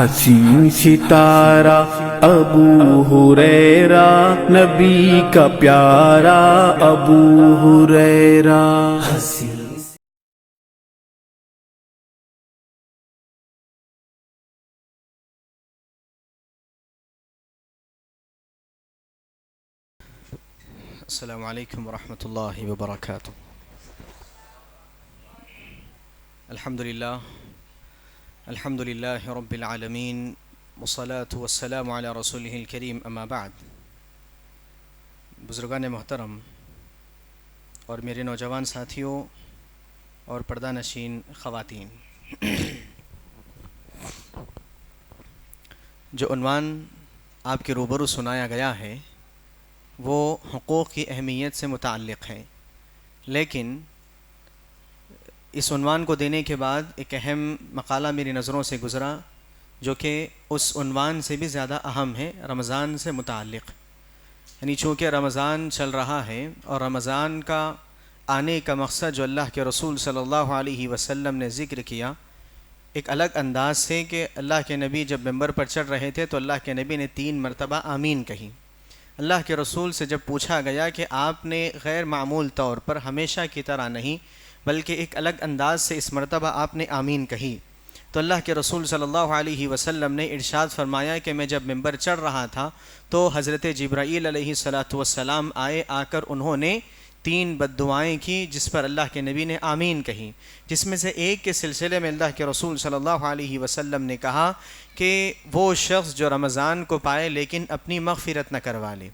حسین ستارہ ابو ہریرہ نبی کا پیارا ابو ہریرہ. السلام علیکم ورحمۃ اللہ وبرکاتہ. الحمد للہ رب العالمین والصلاة والسلام علی رسولہ الکریم اما بعد. بزرگان محترم اور میرے نوجوان ساتھیوں اور پردہ نشین خواتین، جو عنوان آپ کے روبرو سنایا گیا ہے وہ حقوق کی اہمیت سے متعلق ہے، لیکن اس عنوان کو دینے کے بعد ایک اہم مقالہ میری نظروں سے گزرا جو کہ اس عنوان سے بھی زیادہ اہم ہے، رمضان سے متعلق. یعنی چونکہ رمضان چل رہا ہے اور رمضان کا آنے کا مقصد جو اللہ کے رسول صلی اللہ علیہ وسلم نے ذکر کیا ایک الگ انداز سے، کہ اللہ کے نبی جب ممبر پر چڑھ رہے تھے تو اللہ کے نبی نے 3 مرتبہ آمین کہی. اللہ کے رسول سے جب پوچھا گیا کہ آپ نے غیر معمول طور پر ہمیشہ کی طرح نہیں بلکہ ایک الگ انداز سے اس مرتبہ آپ نے آمین کہی، تو اللہ کے رسول صلی اللہ علیہ وسلم نے ارشاد فرمایا کہ میں جب ممبر چڑھ رہا تھا تو حضرت جبرائیل علیہ السلام آئے، آ کر انہوں نے 3 بد دعائیں کی جس پر اللہ کے نبی نے آمین کہی، جس میں سے ایک کے سلسلے میں اللہ کے رسول صلی اللہ علیہ وسلم نے کہا کہ وہ شخص جو رمضان کو پائے لیکن اپنی مغفرت نہ کروا لے.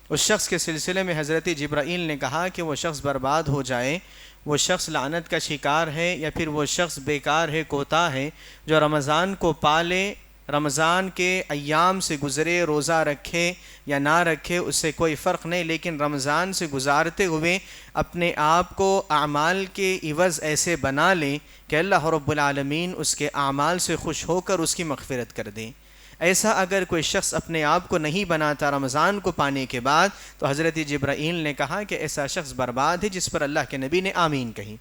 اس شخص کے سلسلے میں حضرت جبرائیل نے کہا کہ وہ شخص برباد ہو جائے، وہ شخص لعنت کا شکار ہے، یا پھر وہ شخص بیکار ہے، کوتاہ ہے، جو رمضان کو پالے، رمضان کے ایام سے گزرے، روزہ رکھے یا نہ رکھے اس سے کوئی فرق نہیں، لیکن رمضان سے گزارتے ہوئے اپنے آپ کو اعمال کے عوض ایسے بنا لے کہ اللہ رب العالمین اس کے اعمال سے خوش ہو کر اس کی مغفرت کر دیں. ایسا اگر کوئی شخص اپنے آپ کو نہیں بناتا رمضان کو پانے کے بعد تو حضرت جبرائیل نے کہا کہ ایسا شخص برباد ہے، جس پر اللہ کے نبی نے آمین کہی.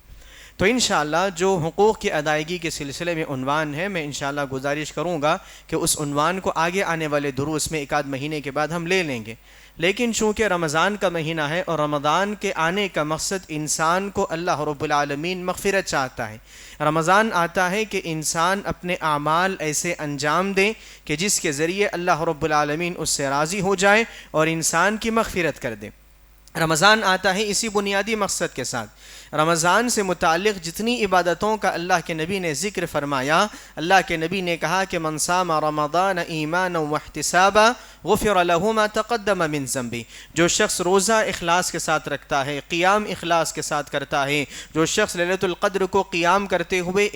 تو انشاءاللہ جو حقوق کی ادائیگی کے سلسلے میں عنوان ہے، میں انشاءاللہ گزارش کروں گا کہ اس عنوان کو آگے آنے والے دروس میں 1 آدھ مہینے کے بعد ہم لے لیں گے. لیکن چونکہ رمضان کا مہینہ ہے اور رمضان کے آنے کا مقصد انسان کو اللہ رب العالمین مغفرت چاہتا ہے، رمضان آتا ہے کہ انسان اپنے اعمال ایسے انجام دے کہ جس کے ذریعے اللہ رب العالمین اس سے راضی ہو جائے اور انسان کی مغفرت کر دے. رمضان آتا ہے اسی بنیادی مقصد کے ساتھ. رمضان سے متعلق جتنی عبادتوں کا اللہ کے نبی نے ذکر فرمایا، اللہ کے نبی نے کہا کہ من صام رمضان ایمانا واحتسابا غفر له ما تقدم من ذنبه. جو شخص روزہ اخلاص کے ساتھ رکھتا ہے، قیام اخلاص کے ساتھ کرتا ہے، جو شخص لیلۃ القدر کو قیام کرتے ہوئے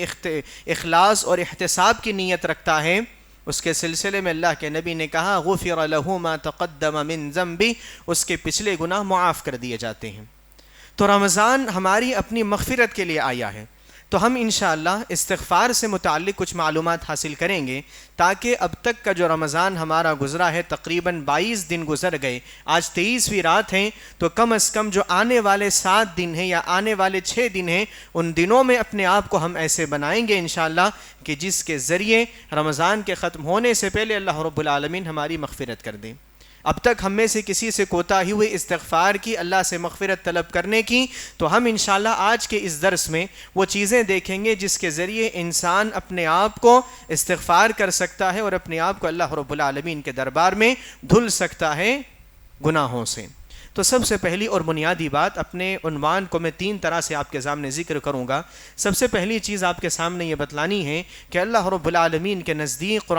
اخلاص اور احتساب کی نیت رکھتا ہے، اس کے سلسلے میں اللہ کے نبی نے کہا غفر له ما تقدم من ذنبه، اس کے پچھلے گناہ معاف کر دیے جاتے ہیں. تو رمضان ہماری اپنی مغفرت کے لیے آیا ہے. تو ہم انشاءاللہ استغفار سے متعلق کچھ معلومات حاصل کریں گے تاکہ اب تک کا جو رمضان ہمارا گزرا ہے، تقریباً 22 دن گزر گئے، آج 23ویں رات ہیں، تو کم از کم جو آنے والے 7 دن ہیں یا آنے والے 6 دن ہیں، ان دنوں میں اپنے آپ کو ہم ایسے بنائیں گے انشاءاللہ کہ جس کے ذریعے رمضان کے ختم ہونے سے پہلے اللہ رب العالمین ہماری مغفرت کر دیں. اب تک ہم میں سے کسی سے کوتاہی ہوئی استغفار کی، اللہ سے مغفرت طلب کرنے کی، تو ہم انشاءاللہ آج کے اس درس میں وہ چیزیں دیکھیں گے جس کے ذریعے انسان اپنے آپ کو استغفار کر سکتا ہے اور اپنے آپ کو اللہ رب العالمین کے دربار میں دھل سکتا ہے گناہوں سے. تو سب سے پہلی اور بنیادی بات، اپنے عنوان کو میں 3 طرح سے آپ کے سامنے ذکر کروں گا. سب سے پہلی چیز آپ کے سامنے یہ بتلانی ہے کہ اللہ رب العالمین کے نزدیک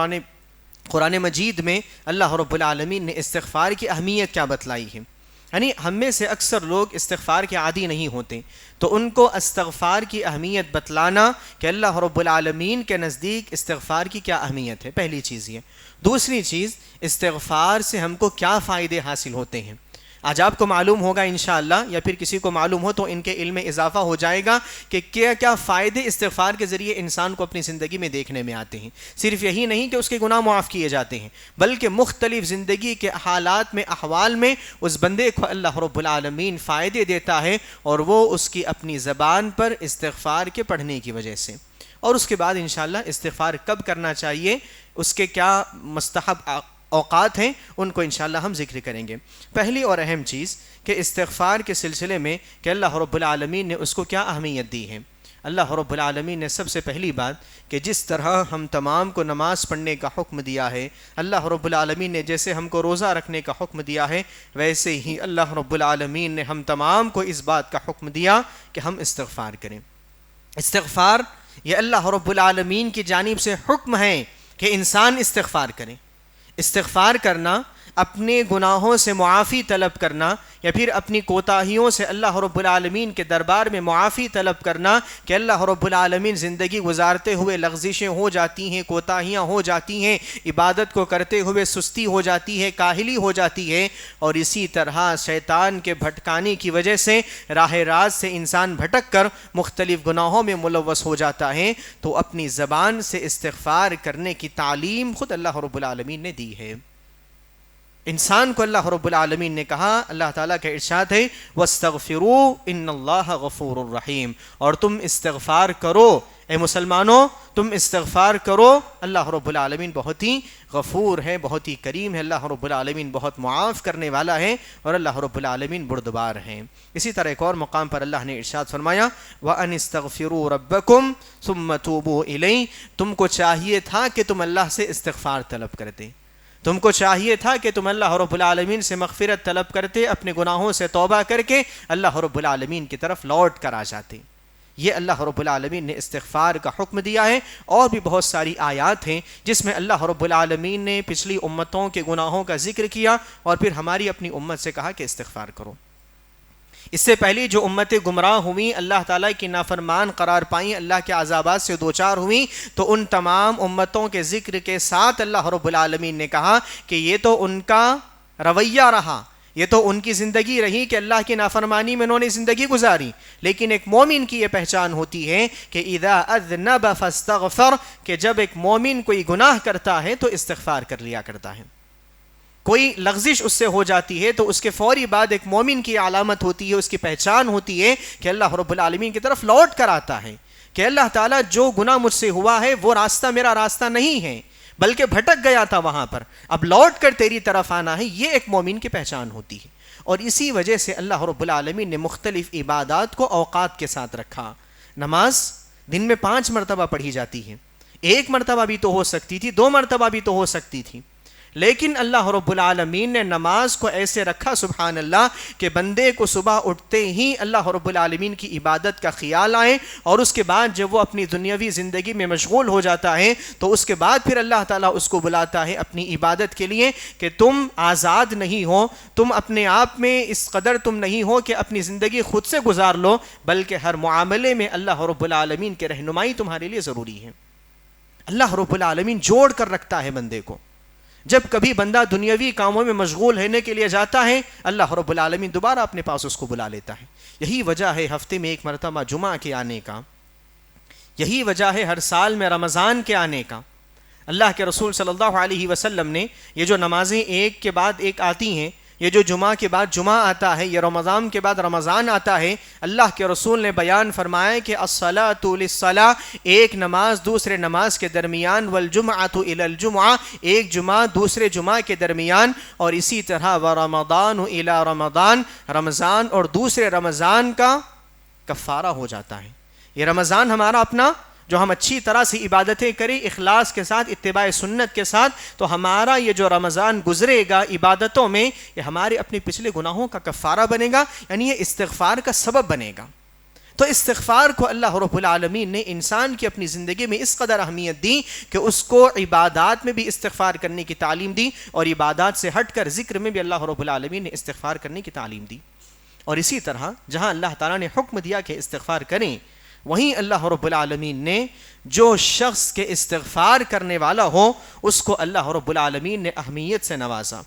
قرآن مجید میں اللہ رب العالمین نے استغفار کی اہمیت کیا بتلائی ہے. یعنی ہم میں سے اکثر لوگ استغفار کے عادی نہیں ہوتے، تو ان کو استغفار کی اہمیت بتلانا کہ اللہ رب العالمین کے نزدیک استغفار کی کیا اہمیت ہے، پہلی چیز یہ. دوسری چیز، استغفار سے ہم کو کیا فائدے حاصل ہوتے ہیں. آج آپ کو معلوم ہوگا انشاءاللہ، یا پھر کسی کو معلوم ہو تو ان کے علم میں اضافہ ہو جائے گا کہ کیا کیا فائدے استغفار کے ذریعے انسان کو اپنی زندگی میں دیکھنے میں آتے ہیں. صرف یہی نہیں کہ اس کے گناہ معاف کیے جاتے ہیں، بلکہ مختلف زندگی کے حالات میں، احوال میں اس بندے کو اللہ رب العالمین فائدے دیتا ہے، اور وہ اس کی اپنی زبان پر استغفار کے پڑھنے کی وجہ سے. اور اس کے بعد انشاءاللہ استغفار کب کرنا چاہیے، اس کے کیا مستحب اوقات ہیں، ان کو انشاءاللہ ہم ذکر کریں گے۔ پہلی اور اہم چیز کہ استغفار کے سلسلے میں کہ اللہ رب العالمین نے اس کو کیا اہمیت دی ہے۔ اللہ رب العالمین نے سب سے پہلی بات کہ جس طرح ہم تمام کو نماز پڑھنے کا حکم دیا ہے، اللہ رب العالمین نے جیسے ہم کو روزہ رکھنے کا حکم دیا ہے، ویسے ہی اللہ رب العالمین نے ہم تمام کو اس بات کا حکم دیا کہ ہم استغفار کریں۔ استغفار یہ اللہ رب العالمین کی جانب سے حکم ہے کہ انسان استغفار کرے۔ استغفار کرنا، اپنے گناہوں سے معافی طلب کرنا، یا پھر اپنی کوتاہیوں سے اللہ رب العالمین کے دربار میں معافی طلب کرنا کہ اللہ رب العالمین زندگی گزارتے ہوئے لغزشیں ہو جاتی ہیں، کوتاہیاں ہو جاتی ہیں، عبادت کو کرتے ہوئے سستی ہو جاتی ہے، کاہلی ہو جاتی ہے، اور اسی طرح شیطان کے بھٹکانے کی وجہ سے راہ راست سے انسان بھٹک کر مختلف گناہوں میں ملوث ہو جاتا ہے، تو اپنی زبان سے استغفار کرنے کی تعلیم خود اللہ رب العالمین نے دی ہے۔ انسان کو اللہ رب العالمین نے کہا، اللہ تعالیٰ کا ارشاد ہے وَاسْتَغْفِرُوا إِنَّ اللَّهَ غَفُورٌ رَحِيمٌ، اور تم استغفار کرو، اے مسلمانوں تم استغفار کرو، اللہ رب العالمین بہت ہی غفور ہے، بہت ہی کریم ہے، اللہ رب العالمین بہت معاف کرنے والا ہے، اور اللہ رب العالمین بردبار ہیں۔ اسی طرح ایک اور مقام پر اللہ نے ارشاد فرمایا وَأَنِ اسْتَغْفِرُوا رَبَّكُمْ ثُمَّ تُوبُوا إِلَيْهِ، تم کو چاہیے تھا کہ تم اللہ سے استغفار طلب کرتے، تم کو چاہیے تھا کہ تم اللہ رب العالمین سے مغفرت طلب کرتے، اپنے گناہوں سے توبہ کر کے اللہ رب العالمین کی طرف لوٹ کر آ جاتے۔ یہ اللہ رب العالمین نے استغفار کا حکم دیا ہے۔ اور بھی بہت ساری آیات ہیں جس میں اللہ رب العالمین نے پچھلی امتوں کے گناہوں کا ذکر کیا اور پھر ہماری اپنی امت سے کہا کہ استغفار کرو۔ اس سے پہلے جو امتیں گمراہ ہوئیں، اللہ تعالیٰ کی نافرمان قرار پائیں، اللہ کے عذابات سے دوچار ہوئیں، تو ان تمام امتوں کے ذکر کے ساتھ اللہ رب العالمین نے کہا کہ یہ تو ان کا رویہ رہا، یہ تو ان کی زندگی رہی کہ اللہ کی نافرمانی میں انہوں نے زندگی گزاری، لیکن ایک مومن کی یہ پہچان ہوتی ہے کہ اذا اذنب فاستغفر، کہ جب ایک مومن کوئی گناہ کرتا ہے تو استغفار کر لیا کرتا ہے۔ کوئی لغزش اس سے ہو جاتی ہے تو اس کے فوری بعد ایک مومن کی علامت ہوتی ہے، اس کی پہچان ہوتی ہے کہ اللہ رب العالمین کی طرف لوٹ کر آتا ہے کہ اللہ تعالیٰ جو گناہ مجھ سے ہوا ہے وہ راستہ میرا راستہ نہیں ہے، بلکہ بھٹک گیا تھا وہاں پر، اب لوٹ کر تیری طرف آنا ہے، یہ ایک مومن کی پہچان ہوتی ہے۔ اور اسی وجہ سے اللہ رب العالمین نے مختلف عبادات کو اوقات کے ساتھ رکھا۔ نماز دن میں 5 مرتبہ پڑھی جاتی ہے، 1 مرتبہ بھی تو ہو سکتی تھی، 2 مرتبہ بھی تو ہو سکتی تھی، لیکن اللہ رب العالمین نے نماز کو ایسے رکھا سبحان اللہ کہ بندے کو صبح اٹھتے ہی اللہ رب العالمین کی عبادت کا خیال آئے، اور اس کے بعد جب وہ اپنی دنیاوی زندگی میں مشغول ہو جاتا ہے تو اس کے بعد پھر اللہ تعالیٰ اس کو بلاتا ہے اپنی عبادت کے لیے کہ تم آزاد نہیں ہو، تم اپنے آپ میں اس قدر تم نہیں ہو کہ اپنی زندگی خود سے گزار لو، بلکہ ہر معاملے میں اللہ رب العالمین کی رہنمائی تمہارے لیے ضروری ہے۔ اللہ رب العالمین جوڑ کر رکھتا ہے بندے کو۔ جب کبھی بندہ دنیاوی کاموں میں مشغول ہونے کے لیے جاتا ہے، اللہ رب العالمین دوبارہ اپنے پاس اس کو بلا لیتا ہے۔ یہی وجہ ہے ہفتے میں 1 مرتبہ جمعہ کے آنے کا، یہی وجہ ہے ہر سال میں رمضان کے آنے کا۔ اللہ کے رسول صلی اللہ علیہ وسلم نے یہ جو نمازیں ایک کے بعد ایک آتی ہیں، یہ جو جمعہ کے بعد جمعہ آتا ہے، یہ رمضان کے بعد رمضان آتا ہے، اللہ کے رسول نے بیان فرمایا کہ الصلاۃ للصلاۃ، ایک نماز دوسرے نماز کے درمیان، والجمعۃ الی الجمعہ، ایک جمعہ دوسرے جمعہ کے درمیان، اور اسی طرح ورمضان الی رمضان، رمضان اور دوسرے رمضان کا کفارہ ہو جاتا ہے۔ یہ رمضان ہمارا اپنا جو ہم اچھی طرح سے عبادتیں کریں اخلاص کے ساتھ، اتباع سنت کے ساتھ، تو ہمارا یہ جو رمضان گزرے گا عبادتوں میں، یہ ہمارے اپنے پچھلے گناہوں کا کفارہ بنے گا، یعنی یہ استغفار کا سبب بنے گا۔ تو استغفار کو اللہ رب العالمین نے انسان کی اپنی زندگی میں اس قدر اہمیت دی کہ اس کو عبادات میں بھی استغفار کرنے کی تعلیم دی، اور عبادات سے ہٹ کر ذکر میں بھی اللہ رب العالمین نے استغفار کرنے کی تعلیم دی۔ اور اسی طرح جہاں اللہ تعالیٰ نے حکم دیا کہ استغفار کریں، وہیں اللہ رب العالمین نے جو شخص کے استغفار کرنے والا ہو اس کو اللہ رب العالمین نے اہمیت سے نوازا۔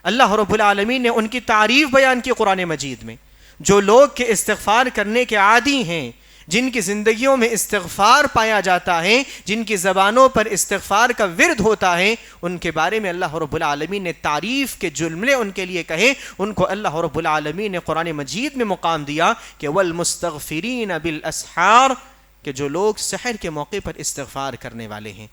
اللہ رب العالمین نے ان کی تعریف بیان کی قرآن مجید میں۔ جو لوگ کے استغفار کرنے کے عادی ہیں، جن کی زندگیوں میں استغفار پایا جاتا ہے، جن کی زبانوں پر استغفار کا ورد ہوتا ہے، ان کے بارے میں اللہ رب العالمین نے تعریف کے جملے ان کے لیے کہے، ان کو اللہ رب العالمین نے قرآن مجید میں مقام دیا کہ والمستغفرین بالاسحار، کہ کہ جو لوگ سحر کے موقع پر استغفار کرنے والے ہیں.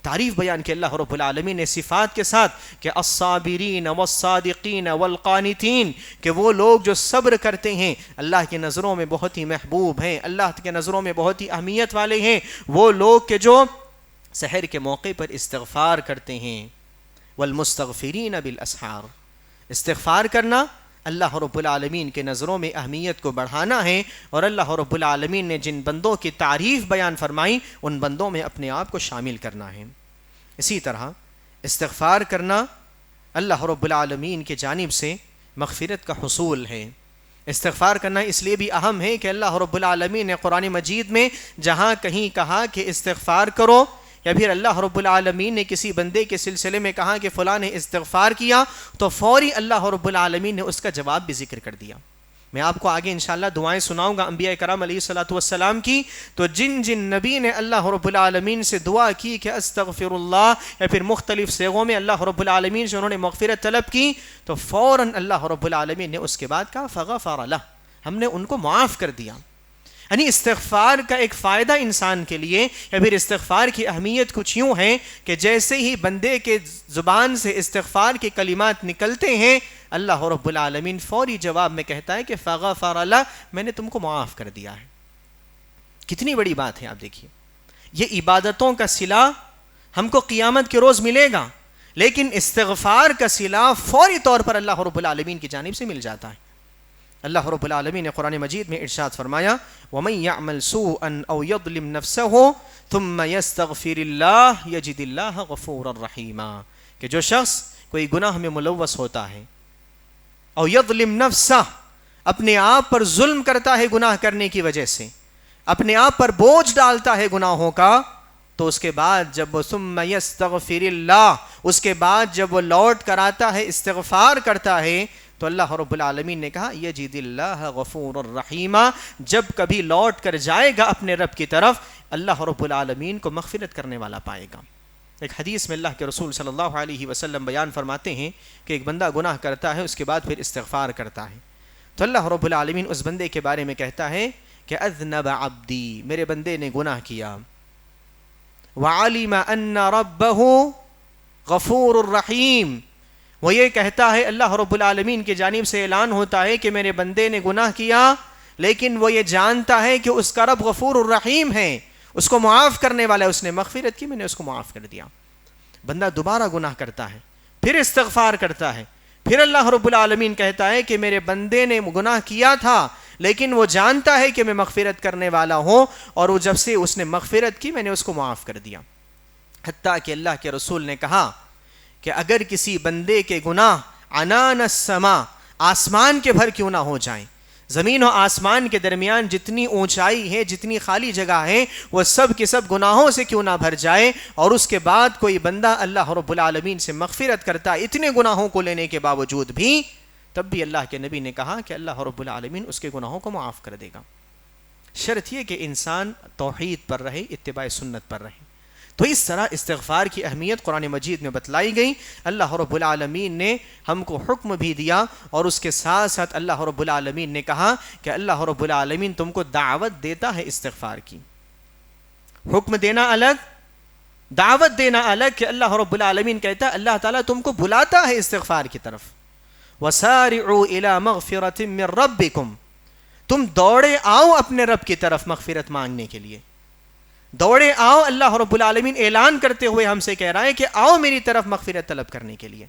تعریف بیان کہ اللہ رب العالمین نے صفات کے ساتھ کہ الصابرین والصادقین والقانتین، کہ وہ لوگ جو صبر کرتے ہیں اللہ کی نظروں میں بہت ہی محبوب ہیں، اللہ کے نظروں میں بہت ہی اہمیت والے ہیں. وہ لوگ کہ جو سحر کے موقع پر استغفار کرتے ہیں. والمستغفرین بالاسحار، استغفار کرنا اللہ رب العالمین کے نظروں میں اہمیت کو بڑھانا ہے، اور اللہ رب العالمین نے جن بندوں کی تعریف بیان فرمائی ان بندوں میں اپنے آپ کو شامل کرنا ہے. اسی طرح استغفار کرنا اللہ رب العالمین کی جانب سے مغفرت کا حصول ہے. استغفار کرنا اس لیے بھی اہم ہے کہ اللہ رب العالمین نے قرآن مجید میں جہاں کہیں کہا کہ استغفار کرو، یا پھر اللہ رب العالمین نے کسی بندے کے سلسلے میں کہا کہ فلاں نے استغفار کیا، تو فوری اللہ رب العالمین نے اس کا جواب بھی ذکر کر دیا. میں آپ کو آگے انشاءاللہ دعائیں سناؤں گا انبیاء کرام علیہ الصلوۃ والسلام کی. تو جن جن نبی نے اللہ رب العالمین سے دعا کی کہ استغفر اللہ، یا پھر مختلف صیغوں میں اللہ رب العالمین سے انہوں نے مغفرت طلب کی، تو فوراً اللہ رب العالمین نے اس کے بعد کہا فغفر لہ، ہم نے ان کو معاف کر دیا. یعنی استغفار کا ایک فائدہ انسان کے لیے، یا پھر استغفار کی اہمیت کچھ یوں ہے کہ جیسے ہی بندے کے زبان سے استغفار کے کلمات نکلتے ہیں، اللہ رب العالمین فوری جواب میں کہتا ہے کہ فغفر لہ، میں نے تم کو معاف کر دیا ہے. کتنی بڑی بات ہے. آپ دیکھیے، یہ عبادتوں کا صلہ ہم کو قیامت کے روز ملے گا، لیکن استغفار کا صلہ فوری طور پر اللہ رب العالمین کی جانب سے مل جاتا ہے. اللہ رب العالمین نے قرآن مجید میں ارشاد فرمایا وَمَن يَعْمَلْ سُوءًا أَوْ يَظْلِمْ نَفْسَهُ ثُمَّ يَسْتَغْفِرِ اللَّهَ يَجِدِ اللَّهَ غَفُورًا رَحِيمًا، کہ جو شخص کوئی گناہ میں ملوث ہوتا ہے، او یظلم نفسہ، اپنے آپ پر ظلم کرتا ہے گناہ کرنے کی وجہ سے، اپنے آپ پر بوجھ ڈالتا ہے گناہوں کا، تو اس کے بعد جب وہ ثم یستغفر اللہ، اس کے بعد جب وہ لوٹ کر آتا ہے استغفار کرتا ہے، تو اللہ رب العالمین نے کہا یجد اللہ غفور الرحیم، جب کبھی لوٹ کر جائے گا اپنے رب کی طرف، اللہ رب العالمین کو مغفرت کرنے والا پائے گا. ایک حدیث میں اللہ کے رسول صلی اللہ علیہ وسلم بیان فرماتے ہیں کہ ایک بندہ گناہ کرتا ہے، اس کے بعد پھر استغفار کرتا ہے، تو اللہ رب العالمین اس بندے کے بارے میں کہتا ہے کہ اذنب عبدی، میرے بندے نے گناہ کیا، وعلم ان ربہ غفور الرحیم، وہ یہ کہتا ہے، اللہ رب العالمین کی جانب سے اعلان ہوتا ہے کہ میرے بندے نے گناہ کیا، لیکن وہ یہ جانتا ہے کہ اس کا رب غفور الرحیم ہے، اس کو معاف کرنے والا ہے، اس نے مغفرت کی، میں نے اس کو معاف کر دیا. بندہ دوبارہ گناہ کرتا ہے، پھر استغفار کرتا ہے، پھر اللہ رب العالمین کہتا ہے کہ میرے بندے نے گناہ کیا تھا، لیکن وہ جانتا ہے کہ میں مغفرت کرنے والا ہوں، اور وہ جب سے اس نے مغفرت کی میں نے اس کو معاف کر دیا. حتیٰ کہ اللہ کے رسول نے کہا کہ اگر کسی بندے کے گناہ عنان السما، آسمان کے بھر کیوں نہ ہو جائیں، زمین و آسمان کے درمیان جتنی اونچائی ہے، جتنی خالی جگہ ہے، وہ سب کے سب گناہوں سے کیوں نہ بھر جائے، اور اس کے بعد کوئی بندہ اللہ رب العالمین سے مغفرت کرتا اتنے گناہوں کو لینے کے باوجود بھی، تب بھی اللہ کے نبی نے کہا کہ اللہ رب العالمین اس کے گناہوں کو معاف کر دے گا. شرط یہ کہ انسان توحید پر رہے، اتباع سنت پر رہے. تو اس طرح استغفار کی اہمیت قرآن مجید میں بتلائی گئی. اللہ رب العالمین نے ہم کو حکم بھی دیا، اور اس کے ساتھ ساتھ اللہ رب العالمین نے کہا کہ اللہ رب العالمین تم کو دعوت دیتا ہے استغفار کی. حکم دینا الگ، دعوت دینا الگ، کہ اللہ رب العالمین کہتا ہے اللہ تعالیٰ تم کو بلاتا ہے استغفار کی طرف. وَسَارِعُوا إِلَى مَغْفِرَةٍ مِّن رَبِّكُمْ، تم دوڑے آؤ اپنے رب کی طرف مغفرت مانگنے کے لیے، دوڑے آؤ. اللہ رب العالمین اعلان کرتے ہوئے ہم سے کہہ رہا ہے کہ آؤ میری طرف مغفرت طلب کرنے کے لیے.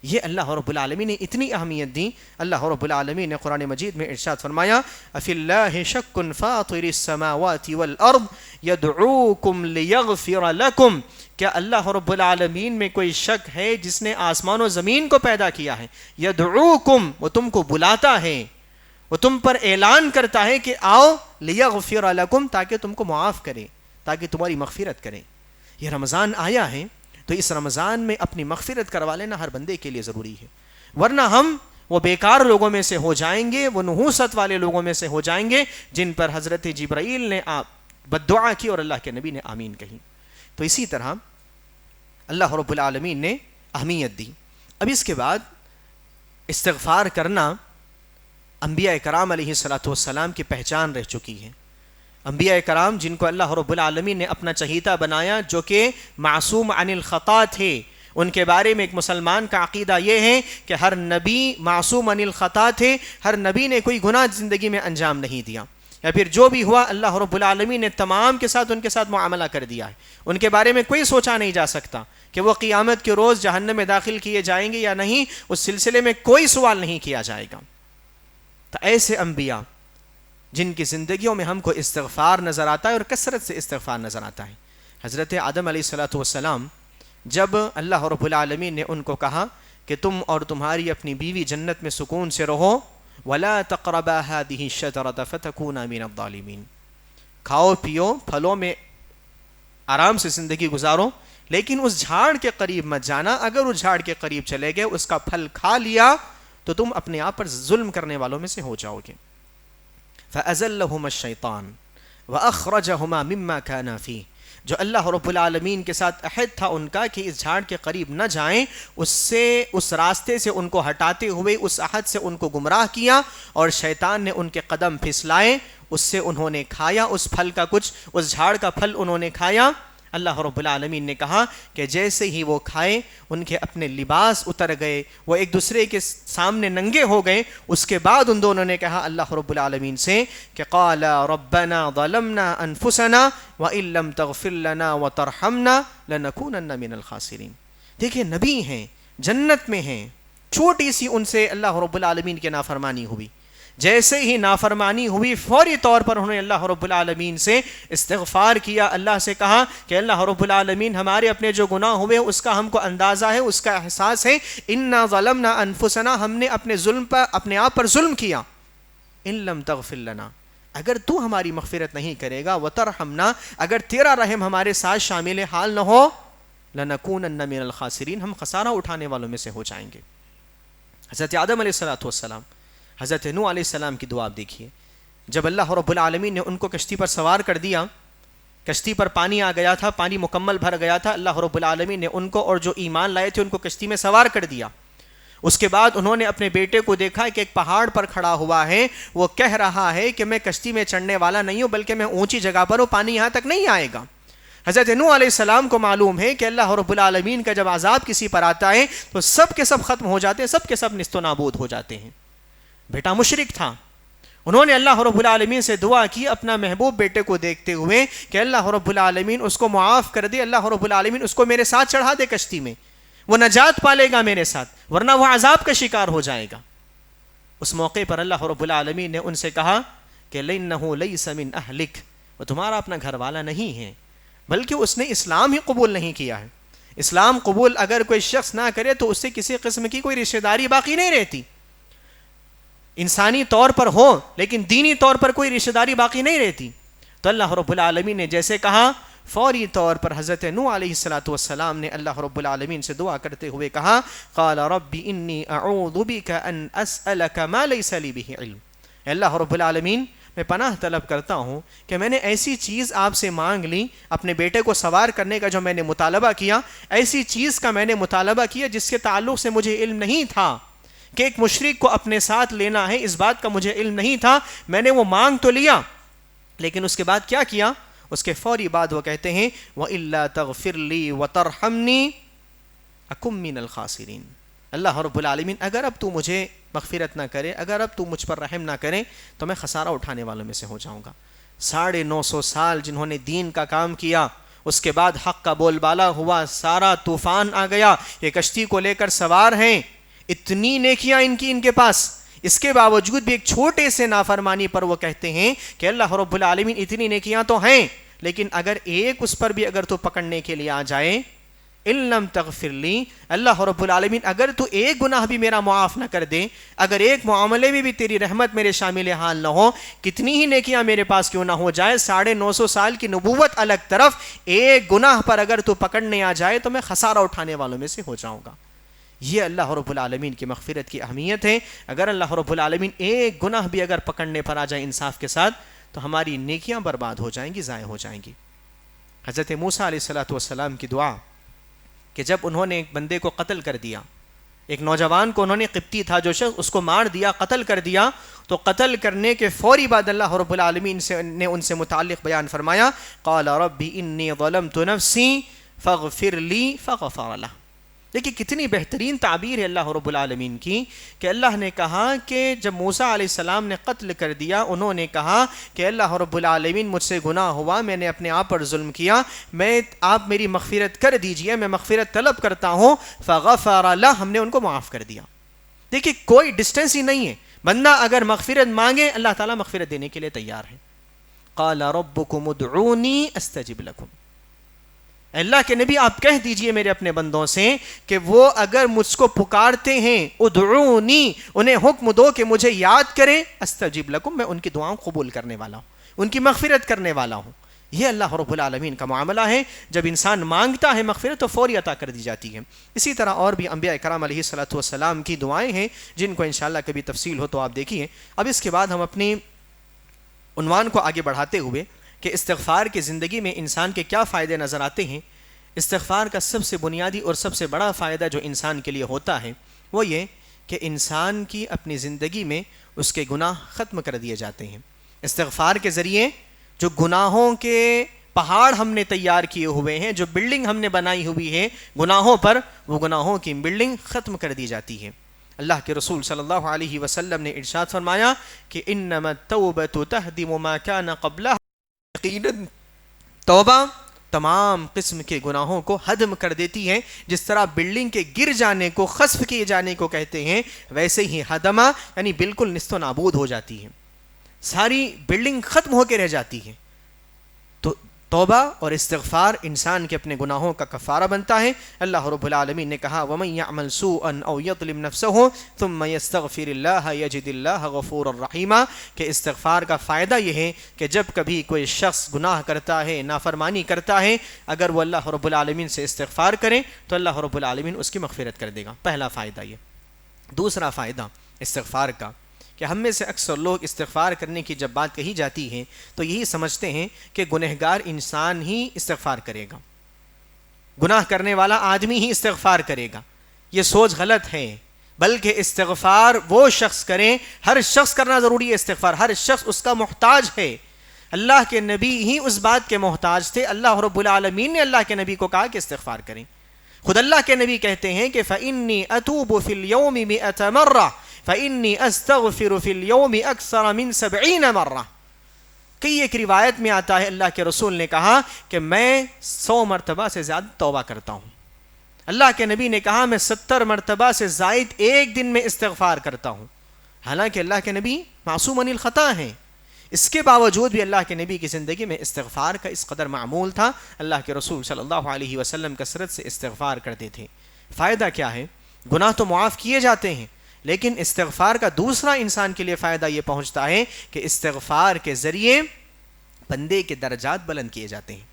یہ اللہ رب العالمین نے اتنی اہمیت دی. اللہ رب العالمین نے قرآن مجید میں ارشاد فرمایا افی اللہ شک فاطر السماوات والارض یدعوکم لیغفر لکم، کیا اللہ رب العالمین میں کوئی شک ہے جس نے آسمان و زمین کو پیدا کیا ہے؟ یدعوکم، وہ تم کو بلاتا ہے، وہ تم پر اعلان کرتا ہے کہ آؤ لیغفر لکم، تاکہ تم کو معاف کرے، تاکہ تمہاری مغفرت کریں. یہ رمضان آیا ہے تو اس رمضان میں اپنی مغفرت کروا لینا ہر بندے کے لیے ضروری ہے، ورنہ ہم وہ بیکار لوگوں میں سے ہو جائیں گے، وہ نحوست والے لوگوں میں سے ہو جائیں گے جن پر حضرت جبرائیل نے بددعا کی اور اللہ کے نبی نے آمین کہی. تو اسی طرح اللہ رب العالمین نے اہمیت دی. اب اس کے بعد استغفار کرنا انبیاء کرام علیہ الصلوۃ والسلام کی پہچان رہ چکی ہے. انبیاء کرام جن کو اللہ رب العالمین نے اپنا چہیتا بنایا، جو کہ معصوم عن الخطا تھے، ان کے بارے میں ایک مسلمان کا عقیدہ یہ ہے کہ ہر نبی معصوم عن الخطا تھے، ہر نبی نے کوئی گناہ زندگی میں انجام نہیں دیا، یا پھر جو بھی ہوا اللہ رب العالمین نے تمام کے ساتھ ان کے ساتھ معاملہ کر دیا ہے، ان کے بارے میں کوئی سوچا نہیں جا سکتا کہ وہ قیامت کے روز جہنم میں داخل کیے جائیں گے یا نہیں، اس سلسلے میں کوئی سوال نہیں کیا جائے گا۔ تو ایسے انبیاء جن کی زندگیوں میں ہم کو استغفار نظر آتا ہے اور کثرت سے استغفار نظر آتا ہے۔ حضرت آدم علیہ السلام جب اللہ رب العالمین نے ان کو کہا کہ تم اور تمہاری اپنی بیوی جنت میں سکون سے رہو، وَلَا تَقْرَبَا هَذِهِ الشَّجَرَةَ فَتَكُونَا مِنَ الظَّالِمِينَ، کھاؤ پیو پھلوں میں آرام سے زندگی گزارو، لیکن اس جھاڑ کے قریب مت جانا، اگر اس جھاڑ کے قریب چلے گئے، اس کا پھل کھا لیا تو تم اپنے آپ پر ظلم کرنے والوں میں سے ہو جاؤ گے۔ فَأَزَلَّهُمَا الشَّيْطَانُ وَأَخْرَجَهُمَا مِمَّا كَانَا فِيهِ، جو اللہ رب العالمین کے ساتھ عہد تھا ان کا کہ اس جھاڑ کے قریب نہ جائیں، اس راستے سے ان کو ہٹاتے ہوئے اس عہد سے ان کو گمراہ کیا، اور شیطان نے ان کے قدم پھسلائے، اس سے انہوں نے کھایا اس پھل کا کچھ، اس جھاڑ کا پھل انہوں نے کھایا۔ اللہ رب العالمین نے کہا کہ جیسے ہی وہ کھائے ان کے اپنے لباس اتر گئے، وہ ایک دوسرے کے سامنے ننگے ہو گئے۔ اس کے بعد ان دونوں نے کہا اللہ رب العالمین سے کہ قال ربنا ظلمنا انفسنا وان لم تغفر لنا وترحمنا لنکونن من الخاسرین۔ دیکھیں نبی ہیں، جنت میں ہیں، چھوٹی سی ان سے اللہ رب العالمین کی نافرمانی ہوئی، جیسے ہی نافرمانی ہوئی فوری طور پر انہوں نے اللہ رب العالمین سے استغفار کیا، اللہ سے کہا کہ اللہ رب العالمین ہمارے اپنے جو گناہ ہوئے اس کا ہم کو اندازہ ہے، اس کا احساس ہے، انا ظلمنا انفسنا، ہم نے اپنے ظلم پر اپنے آپ پر ظلم کیا، ان لم تغفر لنا، اگر تو ہماری مغفرت نہیں کرے گا، وترحمنا، اگر تیرا رحم ہمارے ساتھ شامل حال نہ ہو، لنکونن من الخاسرین، ہم خسارہ اٹھانے والوں میں سے ہو جائیں گے۔ حضرت آدم علیہ السلام، حضرت نوح علیہ السلام کی دعا دیکھیے، جب اللہ رب العالمین نے ان کو کشتی پر سوار کر دیا، کشتی پر پانی آ گیا تھا، پانی مکمل بھر گیا تھا، اللہ رب العالمین نے ان کو اور جو ایمان لائے تھے ان کو کشتی میں سوار کر دیا۔ اس کے بعد انہوں نے اپنے بیٹے کو دیکھا کہ ایک پہاڑ پر کھڑا ہوا ہے، وہ کہہ رہا ہے کہ میں کشتی میں چڑھنے والا نہیں ہوں، بلکہ میں اونچی جگہ پر ہوں، پانی یہاں تک نہیں آئے گا۔ حضرت نوح علیہ السلام کو معلوم ہے کہ اللہ رب العالمین کا جب عذاب کسی پر آتا ہے تو سب کے سب ختم ہو جاتے ہیں، سب کے سب نیست و نابود ہو جاتے ہیں۔ بیٹا مشرک تھا، انہوں نے اللہ رب العالمین سے دعا کی اپنا محبوب بیٹے کو دیکھتے ہوئے کہ اللہ رب العالمین اس کو معاف کر دے، اللہ رب العالمین اس کو میرے ساتھ چڑھا دے کشتی میں، وہ نجات پالے گا میرے ساتھ، ورنہ وہ عذاب کا شکار ہو جائے گا۔ اس موقع پر اللہ رب العالمین نے ان سے کہا کہ لِنَّهُ لَيْسَ مِنْ أَهْلِكَ، وہ تمہارا اپنا گھر والا نہیں ہے، بلکہ اس نے اسلام ہی قبول نہیں کیا ہے۔ اسلام قبول اگر کوئی شخص نہ کرے تو اس سے کسی قسم کی کوئی رشتہ داری باقی نہیں رہتی، انسانی طور پر ہو لیکن دینی طور پر کوئی رشتہ داری باقی نہیں رہتی۔ تو اللہ رب العالمین نے جیسے کہا، فوری طور پر حضرت نوح علیہ السلام نے اللہ رب العالمین سے دعا کرتے ہوئے کہا قال رب انی اعوذ بک ان اسألک ما لیس لی بہ علم، اللہ رب العالمین میں پناہ طلب کرتا ہوں کہ میں نے ایسی چیز آپ سے مانگ لی، اپنے بیٹے کو سوار کرنے کا جو میں نے مطالبہ کیا، ایسی چیز کا میں نے مطالبہ کیا جس کے تعلق سے مجھے علم نہیں تھا کہ ایک مشرک کو اپنے ساتھ لینا ہے، اس بات کا مجھے علم نہیں تھا، میں نے وہ مانگ تو لیا، لیکن اس کے بعد کیا کیا؟ اس کے فوری بعد وہ کہتے ہیں وَإِلَّا تَغْفِرْ لِي وَتَرْحَمْنِي أَكُمْ مِنَ الْخَاسِرِينَ، اللہ رب العالمین اگر اب تو مجھے مغفرت نہ کرے، اگر اب تو مجھ پر رحم نہ کرے تو میں خسارہ اٹھانے والوں میں سے ہو جاؤں گا۔ 950 سال جنہوں نے دین کا کام کیا، اس کے بعد حق کا بول بالا ہوا، سارا طوفان آ گیا، یہ کشتی کو لے کر سوار ہیں، اتنی نیکیاں ان کے پاس، اس کے باوجود بھی ایک چھوٹے سے نافرمانی پر وہ کہتے ہیں کہ اللہ رب العالمین اتنی نیکیاں تو ہیں، لیکن اگر ایک اس پر بھی اگر تو پکڑنے کے لیے آ جائے، ان لم تغفر لی، اللہ رب العالمین اگر تو ایک گناہ بھی میرا معاف نہ کر دے، اگر ایک معاملے میں بھی تیری رحمت میرے شامل حال نہ ہو، کتنی ہی نیکیاں میرے پاس کیوں نہ ہو جائے، 950 سال کی نبوت الگ طرف، ایک گناہ پر اگر تو پکڑنے آ جائے تو میں خسارہ اٹھانے والوں میں سے ہو جاؤں گا۔ یہ اللہ رب العالمین کی مغفرت کی اہمیت ہے۔ اگر اللہ رب العالمین ایک گناہ بھی اگر پکڑنے پر آ جائے انصاف کے ساتھ تو ہماری نیکیاں برباد ہو جائیں گی، ضائع ہو جائیں گی۔ حضرت موسیٰ علیہ السلام کی دعا کہ جب انہوں نے ایک بندے کو قتل کر دیا، ایک نوجوان کو انہوں نے قبطی تھا جو شخص، اس کو مار دیا، قتل کر دیا، تو قتل کرنے کے فوری بعد اللہ رب العالمین نے ان سے متعلق بیان فرمایا قال رب انی ظلمت نفسی فاغفر لی فغفر لہ۔ دیکھیں کتنی بہترین تعبیر ہے اللہ رب العالمین کی، کہ اللہ نے کہا کہ جب موسیٰ علیہ السلام نے قتل کر دیا، انہوں نے کہا کہ اللہ رب العالمین مجھ سے گناہ ہوا، میں نے اپنے آپ پر ظلم کیا، آپ میری مغفرت کر دیجئے، میں مغفرت طلب کرتا ہوں، فغفر لہ، ہم نے ان کو معاف کر دیا۔ دیکھیں کوئی ڈسٹنس ہی نہیں ہے، بندہ اگر مغفرت مانگے اللہ تعالیٰ مغفرت دینے کے لیے تیار ہے۔ قال ربکم ادعونی استجب لکم، اللہ کے نبی آپ کہہ دیجئے میرے اپنے بندوں سے کہ وہ اگر مجھ کو پکارتے ہیں، ادعونی، انہیں حکم دو کہ مجھے یاد کریں، استجب لکم، میں ان کی دعاؤں قبول کرنے والا ہوں، ان کی مغفرت کرنے والا ہوں۔ یہ اللہ رب العالمین کا معاملہ ہے، جب انسان مانگتا ہے مغفرت تو فوری عطا کر دی جاتی ہے۔ اسی طرح اور بھی انبیاء کرام علیہ الصلوۃ والسلام کی دعائیں ہیں جن کو انشاءاللہ کبھی تفصیل ہو تو آپ دیکھیے۔ اب اس کے بعد ہم اپنی عنوان کو آگے بڑھاتے ہوئے کہ استغفار کی زندگی میں انسان کے کیا فائدے نظر آتے ہیں۔ استغفار کا سب سے بنیادی اور سب سے بڑا فائدہ جو انسان کے لیے ہوتا ہے وہ یہ کہ انسان کی اپنی زندگی میں اس کے گناہ ختم کر دیے جاتے ہیں۔ استغفار کے ذریعے جو گناہوں کے پہاڑ ہم نے تیار کیے ہوئے ہیں، جو بلڈنگ ہم نے بنائی ہوئی ہے گناہوں پر، وہ گناہوں کی بلڈنگ ختم کر دی جاتی ہے۔ اللہ کے رسول صلی اللہ علیہ وسلم نے ارشاد فرمایا کہ انما التوبۃ تہدم ما کان قبلھا، یقیناً توبہ تمام قسم کے گناہوں کو ہدم کر دیتی ہے۔ جس طرح بلڈنگ کے گر جانے کو خسف کیے جانے کو کہتے ہیں، ویسے ہی ہدمہ یعنی بالکل نیست و نابود ہو جاتی ہے، ساری بلڈنگ ختم ہو کے رہ جاتی ہے۔ تو توبہ اور استغفار انسان کے اپنے گناہوں کا کفارہ بنتا ہے۔ اللہ رب العالمین نے کہا وَمَن يَعْمَلْ سُوءًا أَوْ يَظْلِمْ نَفْسَهُ ثُمَّ يَسْتَغْفِرِ اللَّهَ يَجِدِ اللَّهَ غَفُورًا رَحِيمًا، کہ استغفار کا فائدہ یہ ہے کہ جب کبھی کوئی شخص گناہ کرتا ہے، نافرمانی کرتا ہے، اگر وہ اللہ رب العالمین سے استغفار کرے تو اللہ رب العالمین اس کی مغفرت کر دے گا۔ پہلا فائدہ یہ۔ دوسرا فائدہ استغفار کا کہ ہم میں سے اکثر لوگ استغفار کرنے کی جب بات کہی جاتی ہے تو یہی سمجھتے ہیں کہ گنہگار انسان ہی استغفار کرے گا، گناہ کرنے والا آدمی ہی استغفار کرے گا۔ یہ سوچ غلط ہے، بلکہ استغفار وہ شخص کریں، ہر شخص کرنا ضروری ہے استغفار، ہر شخص اس کا محتاج ہے۔ اللہ کے نبی ہی اس بات کے محتاج تھے، اللہ رب العالمین نے اللہ کے نبی کو کہا کہ استغفار کریں۔ خود اللہ کے نبی کہتے ہیں کہ فَإِنِّي أَتُوبُ فِي الْيَوْمِ 100 مرة فَإِنِّي أَسْتَغْفِرُ فِي الْيَوْمِ أَكْثَرَ مِنْ 70 مرة۔ کئی ایک روایت میں آتا ہے اللہ کے رسول نے کہا کہ میں 100 مرتبہ سے زیادہ توبہ کرتا ہوں۔ اللہ کے نبی نے کہا میں 70 مرتبہ سے زائد ایک دن میں استغفار کرتا ہوں۔ حالانکہ اللہ کے نبی معصوم عن الخطا ہیں، اس کے باوجود بھی اللہ کے نبی کی زندگی میں استغفار کا اس قدر معمول تھا۔ اللہ کے رسول صلی اللہ علیہ وسلم کثرت سے استغفار کرتے تھے۔ فائدہ کیا ہے؟ گناہ تو معاف کیے جاتے ہیں، لیکن استغفار کا دوسرا انسان کے لیے فائدہ یہ پہنچتا ہے کہ استغفار کے ذریعے بندے کے درجات بلند کیے جاتے ہیں۔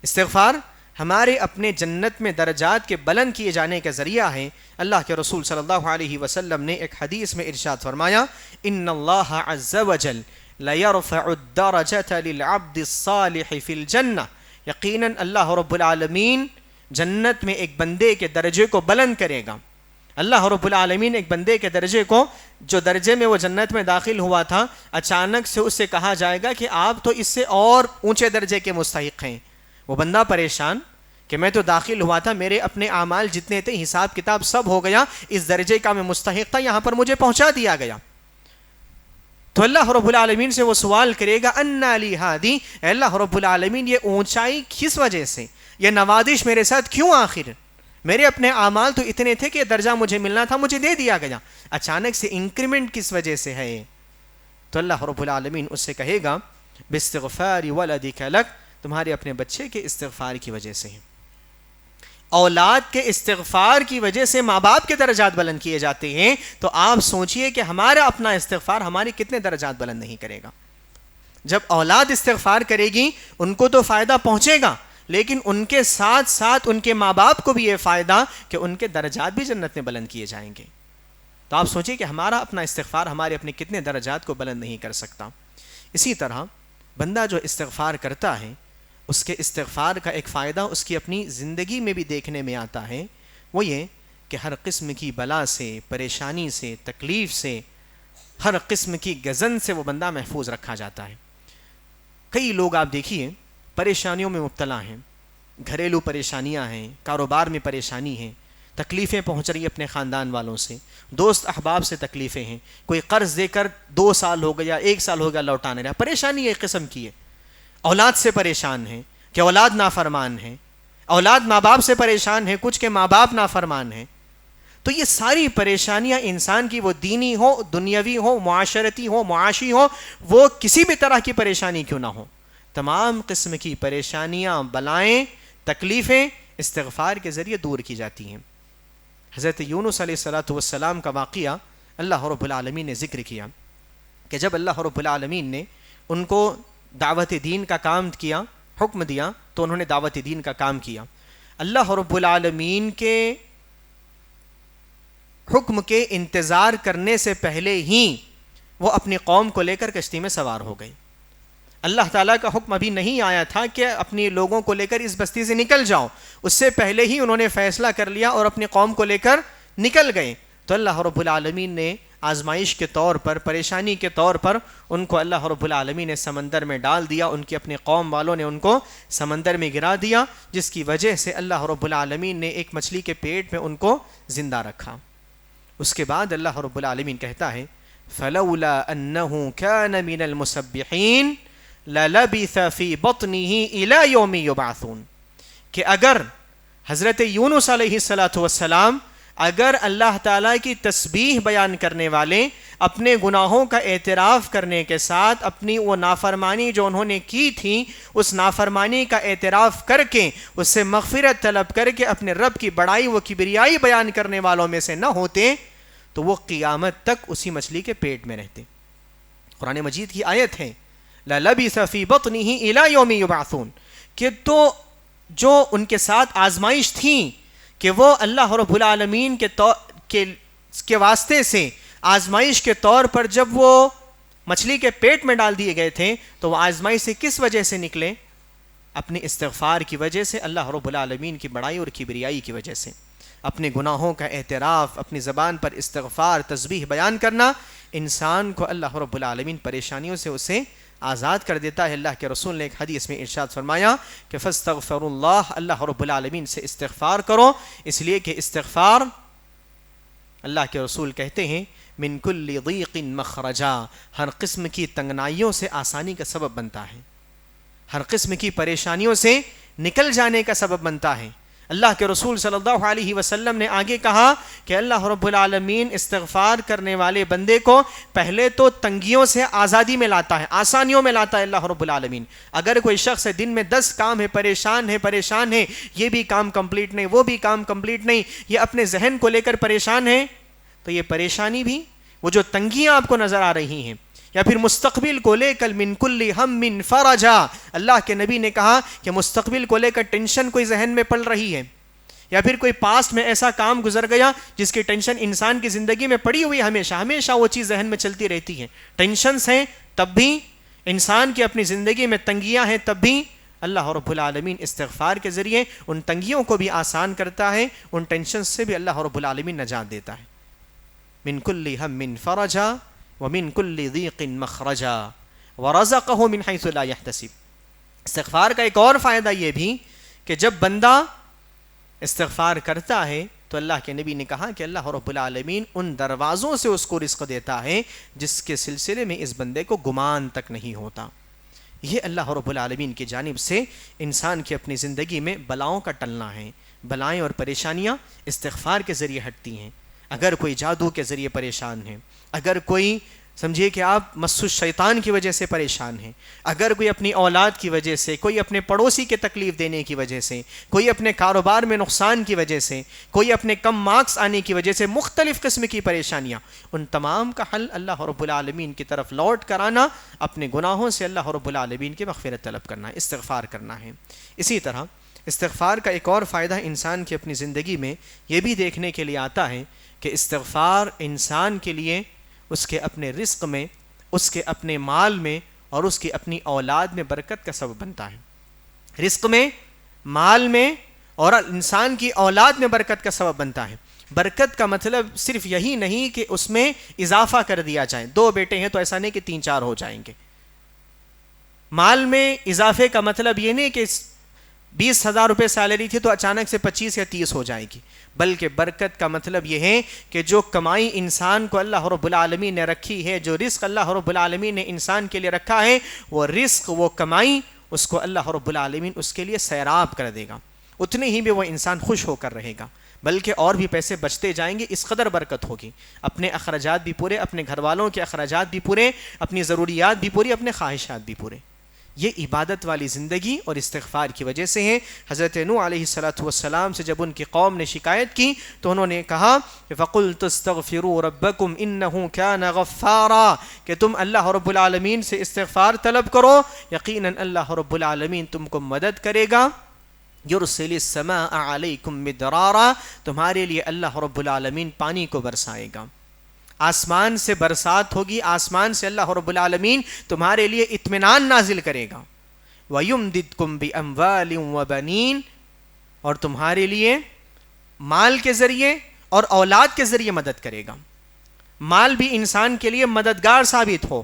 استغفار ہمارے اپنے جنت میں درجات کے بلند کیے جانے کا ذریعہ ہے۔ اللہ کے رسول صلی اللہ علیہ وسلم نے ایک حدیث میں ارشاد فرمایا ان اللہ عز وجل لَيَرْفَعُ الدَّرَجَةَ لِلْعَبْدِ الصَّالِحِ فِي الْجَنَّةِ، یقیناً اللہ رب العالمین جنت میں ایک بندے کے درجے کو بلند کرے گا۔ اللہ رب العالمین ایک بندے کے درجے کو، جو درجے میں وہ جنت میں داخل ہوا تھا، اچانک سے اس سے کہا جائے گا کہ آپ تو اس سے اور اونچے درجے کے مستحق ہیں۔ وہ بندہ پریشان کہ میں تو داخل ہوا تھا، میرے اپنے اعمال جتنے تھے حساب کتاب سب ہو گیا، اس درجے کا میں مستحق تھا، یہاں پر مجھے پہنچا دیا گیا۔ تو اللہ رب العالمین سے وہ سوال کرے گا انا لی ہادی، اے اللہ رب العالمین یہ اونچائی کس وجہ سے، یہ نوازش میرے ساتھ کیوں؟ آخر میرے اپنے اعمال تو اتنے تھے کہ یہ درجہ مجھے ملنا تھا، مجھے دے دیا گیا، اچانک سے انکریمنٹ کس وجہ سے ہے؟ تو اللہ رب العالمین اس سے کہے گا باستغفار ولدک لک، تمہارے اپنے بچے کے استغفار کی وجہ سے ہے۔ اولاد کے استغفار کی وجہ سے ماں باپ کے درجات بلند کیے جاتے ہیں، تو آپ سوچئے کہ ہمارا اپنا استغفار ہمارے کتنے درجات بلند نہیں کرے گا۔ جب اولاد استغفار کرے گی ان کو تو فائدہ پہنچے گا، لیکن ان کے ساتھ ساتھ ان کے ماں باپ کو بھی یہ فائدہ کہ ان کے درجات بھی جنت میں بلند کیے جائیں گے۔ تو آپ سوچئے کہ ہمارا اپنا استغفار ہمارے اپنے کتنے درجات کو بلند نہیں کر سکتا۔ اسی طرح بندہ جو استغفار کرتا ہے، اس کے استغفار کا ایک فائدہ اس کی اپنی زندگی میں بھی دیکھنے میں آتا ہے، وہ یہ کہ ہر قسم کی بلا سے، پریشانی سے، تکلیف سے، ہر قسم کی گزن سے وہ بندہ محفوظ رکھا جاتا ہے۔ کئی لوگ آپ دیکھیے پریشانیوں میں مبتلا ہیں، گھریلو پریشانیاں ہیں، کاروبار میں پریشانی ہیں، تکلیفیں پہنچ رہی اپنے خاندان والوں سے، دوست احباب سے تکلیفیں ہیں، کوئی قرض دے کر 2 سال ہو گیا، 1 سال ہو گیا لوٹا نہیں رہا، پریشانی ایک قسم کی ہے۔ اولاد سے پریشان ہیں کہ اولاد نافرمان ہیں، اولاد ماں باپ سے پریشان ہے، کچھ کے ماں باپ نافرمان ہیں۔ تو یہ ساری پریشانیاں انسان کی، وہ دینی ہو، دنیاوی ہو، معاشرتی ہو، معاشی ہو، وہ کسی بھی طرح کی پریشانی کیوں نہ ہو، تمام قسم کی پریشانیاں، بلائیں، تکلیفیں استغفار کے ذریعے دور کی جاتی ہیں۔ حضرت یونس علیہ السلام کا واقعہ اللہ رب العالمین نے ذکر کیا کہ جب اللہ رب العالمین نے ان کو دعوت دین کا کام کیا، حکم دیا، تو انہوں نے دعوت دین کا کام کیا۔ اللہ رب العالمین کے حکم کے انتظار کرنے سے پہلے ہی وہ اپنی قوم کو لے کر کشتی میں سوار ہو گئے۔ اللہ تعالیٰ کا حکم ابھی نہیں آیا تھا کہ اپنی لوگوں کو لے کر اس بستی سے نکل جاؤ، اس سے پہلے ہی انہوں نے فیصلہ کر لیا اور اپنی قوم کو لے کر نکل گئے۔ تو اللہ رب العالمین نے آزمائش کے طور پر، پریشانی کے طور پر ان کو اللہ رب العالمین نے سمندر میں ڈال دیا، ان کی اپنے قوم والوں نے ان کو سمندر میں گرا دیا، جس کی وجہ سے اللہ رب العالمین نے ایک مچھلی کے پیٹ میں ان کو زندہ رکھا۔ اس کے بعد اللہ رب العالمین کہتا ہے فَلَوْلَا أَنَّهُ كَانَ مِنَ الْمُسَبِّحِينَ لَلَبِثَ فِي بَطْنِهِ إِلَى يَوْمِ يُبْعَثُونَ، کہ اگر حضرت یونس علیہ السلام اگر اللہ تعالیٰ کی تسبیح بیان کرنے والے، اپنے گناہوں کا اعتراف کرنے کے ساتھ اپنی وہ نافرمانی جو انہوں نے کی تھی، اس نافرمانی کا اعتراف کر کے، اس سے مغفرت طلب کر کے اپنے رب کی بڑائی و کبریائی بیان کرنے والوں میں سے نہ ہوتے، تو وہ قیامت تک اسی مچھلی کے پیٹ میں رہتے۔ قرآن مجید کی آیت ہے لَلَبِثَ فِي بَطْنِهِ إِلَى يَوْمِ يُبْعَثُونَ، کہ تو جو ان کے ساتھ آزمائش تھی کہ وہ اللہ رب العالمین کے واسطے سے آزمائش کے طور پر جب وہ مچھلی کے پیٹ میں ڈال دیے گئے تھے، تو وہ آزمائش سے کس وجہ سے نکلے؟ اپنے استغفار کی وجہ سے، اللہ رب العالمین کی بڑائی اور کبریائی کی وجہ سے۔ اپنے گناہوں کا اعتراف، اپنی زبان پر استغفار، تسبیح بیان کرنا، انسان کو اللہ رب العالمین پریشانیوں سے اسے آزاد کر دیتا ہے۔ اللہ کے رسول نے ایک حدیث میں ارشاد فرمایا کہ فاستغفروا اللہ، اللہ رب العالمین سے استغفار کرو، اس لیے کہ استغفار، اللہ کے رسول کہتے ہیں من کل ضیق مخرجا، ہر قسم کی تنگنائیوں سے آسانی کا سبب بنتا ہے، ہر قسم کی پریشانیوں سے نکل جانے کا سبب بنتا ہے۔ اللہ کے رسول صلی اللہ علیہ وسلم نے آگے کہا کہ اللہ رب العالمین استغفار کرنے والے بندے کو پہلے تو تنگیوں سے آزادی میں لاتا ہے، آسانیوں میں لاتا ہے اللہ رب العالمین۔ اگر کوئی شخص دن میں 10 کام ہے، پریشان ہے، یہ بھی کام کمپلیٹ نہیں، وہ بھی کام کمپلیٹ نہیں، یہ اپنے ذہن کو لے کر پریشان ہے، تو یہ پریشانی بھی، وہ جو تنگیاں آپ کو نظر آ رہی ہیں، یا پھر مستقبل کو لے کر من کل ہم فرجا، اللہ کے نبی نے کہا کہ مستقبل کو لے کر ٹینشن کوئی ذہن میں پڑ رہی ہے، یا پھر کوئی پاسٹ میں ایسا کام گزر گیا جس کی ٹینشن انسان کی زندگی میں پڑی ہوئی، ہمیشہ وہ چیز ذہن میں چلتی رہتی ہے، ٹینشنز ہیں تب بھی، انسان کی اپنی زندگی میں تنگیاں ہیں تب بھی، اللہ رب العالمین استغفار کے ذریعے ان تنگیوں کو بھی آسان کرتا ہے، ان ٹینشن سے بھی اللہ رب العالمین نجات دیتا ہے۔ من کل ہم فرجا ومن کل ضیق مخرجا ورزقہ من حیث لا یحتسب۔ استغفار کا ایک اور فائدہ یہ بھی کہ جب بندہ استغفار کرتا ہے تو اللہ کے نبی نے کہا کہ اللہ رب العالمین ان دروازوں سے اس کو رزق دیتا ہے جس کے سلسلے میں اس بندے کو گمان تک نہیں ہوتا۔ یہ اللہ رب العالمین کی جانب سے انسان کی اپنی زندگی میں بلاؤں کا ٹلنا ہے۔ بلائیں اور پریشانیاں استغفار کے ذریعے ہٹتی ہیں۔ اگر کوئی جادو کے ذریعے پریشان ہے، اگر کوئی سمجھیے کہ آپ مس الشیطان کی وجہ سے پریشان ہیں، اگر کوئی اپنی اولاد کی وجہ سے، کوئی اپنے پڑوسی کے تکلیف دینے کی وجہ سے، کوئی اپنے کاروبار میں نقصان کی وجہ سے، کوئی اپنے کم مارکس آنے کی وجہ سے، مختلف قسم کی پریشانیاں، ان تمام کا حل اللہ رب العالمین کی طرف لوٹ کر آنا، اپنے گناہوں سے اللہ رب العالمین کی مغفرت طلب کرنا ہے، استغفار کرنا ہے۔ اسی طرح استغفار کا ایک اور فائدہ انسان کی اپنی زندگی میں یہ بھی دیکھنے کے لیے آتا ہے کہ استغفار انسان کے لیے اس کے اپنے رزق میں، اس کے اپنے مال میں اور اس کی اپنی اولاد میں برکت کا سبب بنتا ہے۔ رزق میں، مال میں اور انسان کی اولاد میں برکت کا سبب بنتا ہے۔ برکت کا مطلب صرف یہی نہیں کہ اس میں اضافہ کر دیا جائے، 2 بیٹے ہیں تو ایسا نہیں کہ 3-4 ہو جائیں گے۔ مال میں اضافے کا مطلب یہ نہیں کہ 20,000 روپے سیلری تھی تو اچانک سے 25 یا 30 ہو جائے گی، بلکہ برکت کا مطلب یہ ہے کہ جو کمائی انسان کو اللہ رب العالمین نے رکھی ہے، جو رزق اللہ رب العالمین نے انسان کے لیے رکھا ہے، وہ رزق، وہ کمائی، اس کو اللہ رب العالمین اس کے لیے سیراب کر دے گا، اتنے ہی میں وہ انسان خوش ہو کر رہے گا، بلکہ اور بھی پیسے بچتے جائیں گے، اس قدر برکت ہوگی، اپنے اخراجات بھی پورے، اپنے گھر والوں کے اخراجات بھی پورے، اپنی ضروریات بھی پوری، اپنے خواہشات بھی پورے۔ یہ عبادت والی زندگی اور استغفار کی وجہ سے ہے۔ حضرت نوح علیہ السلام سے جب ان کی قوم نے شکایت کی تو انہوں نے کہا کہ فَقُلْتُ اسْتَغْفِرُوا رَبَّكُمْ إِنَّهُ كَانَ غَفَّارًا، کہ تم اللہ رب العالمین سے استغفار طلب کرو، یقیناً اللہ رب العالمین تم کو مدد کرے گا۔ يُرْسِلِ السَّمَاءَ عَلَيْكُمْ مِدْرَارًا، تمہارے لیے اللہ رب العالمین پانی کو برسائے گا، آسمان سے برسات ہوگی، آسمان سے اللہ رب العالمین تمہارے لیے اطمینان نازل کرے گا۔ وَيُمْدِدْكُمْ بِأَمْوَالٍ وَبَنِينَ، اور تمہارے لیے مال کے ذریعے اور اولاد کے ذریعے مدد کرے گا۔ مال بھی انسان کے لیے مددگار ثابت ہو،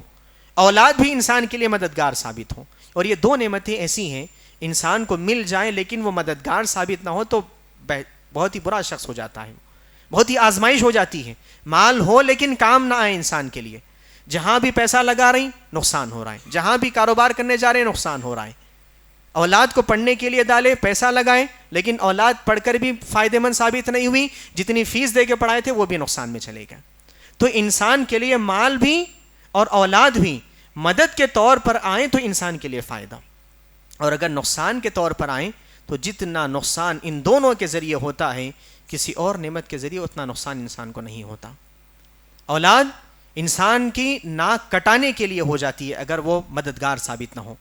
اولاد بھی انسان کے لیے مددگار ثابت ہو، اور یہ 2 نعمتیں ایسی ہیں انسان کو مل جائیں لیکن وہ مددگار ثابت نہ ہو تو بہت ہی برا شخص ہو جاتا ہے، بہت ہی آزمائش ہو جاتی ہے۔ مال ہو لیکن کام نہ آئے انسان کے لیے، جہاں بھی پیسہ لگا رہی نقصان ہو رہا ہے، جہاں بھی کاروبار کرنے جا رہے ہیں نقصان ہو رہا ہے۔ اولاد کو پڑھنے کے لیے ڈالے، پیسہ لگائے، لیکن اولاد پڑھ کر بھی فائدہ مند ثابت نہیں ہوئی، جتنی فیس دے کے پڑھائے تھے وہ بھی نقصان میں چلے گا۔ تو انسان کے لیے مال بھی اور اولاد بھی مدد کے طور پر آئیں تو انسان کے لیے فائدہ، اور اگر نقصان کے طور پر آئیں تو جتنا نقصان ان دونوں کے ذریعے ہوتا ہے کسی اور نعمت کے ذریعے اتنا نقصان انسان کو نہیں ہوتا۔ اولاد انسان کی ناک کٹانے کے لیے ہو جاتی ہے اگر وہ مددگار ثابت نہ ہو،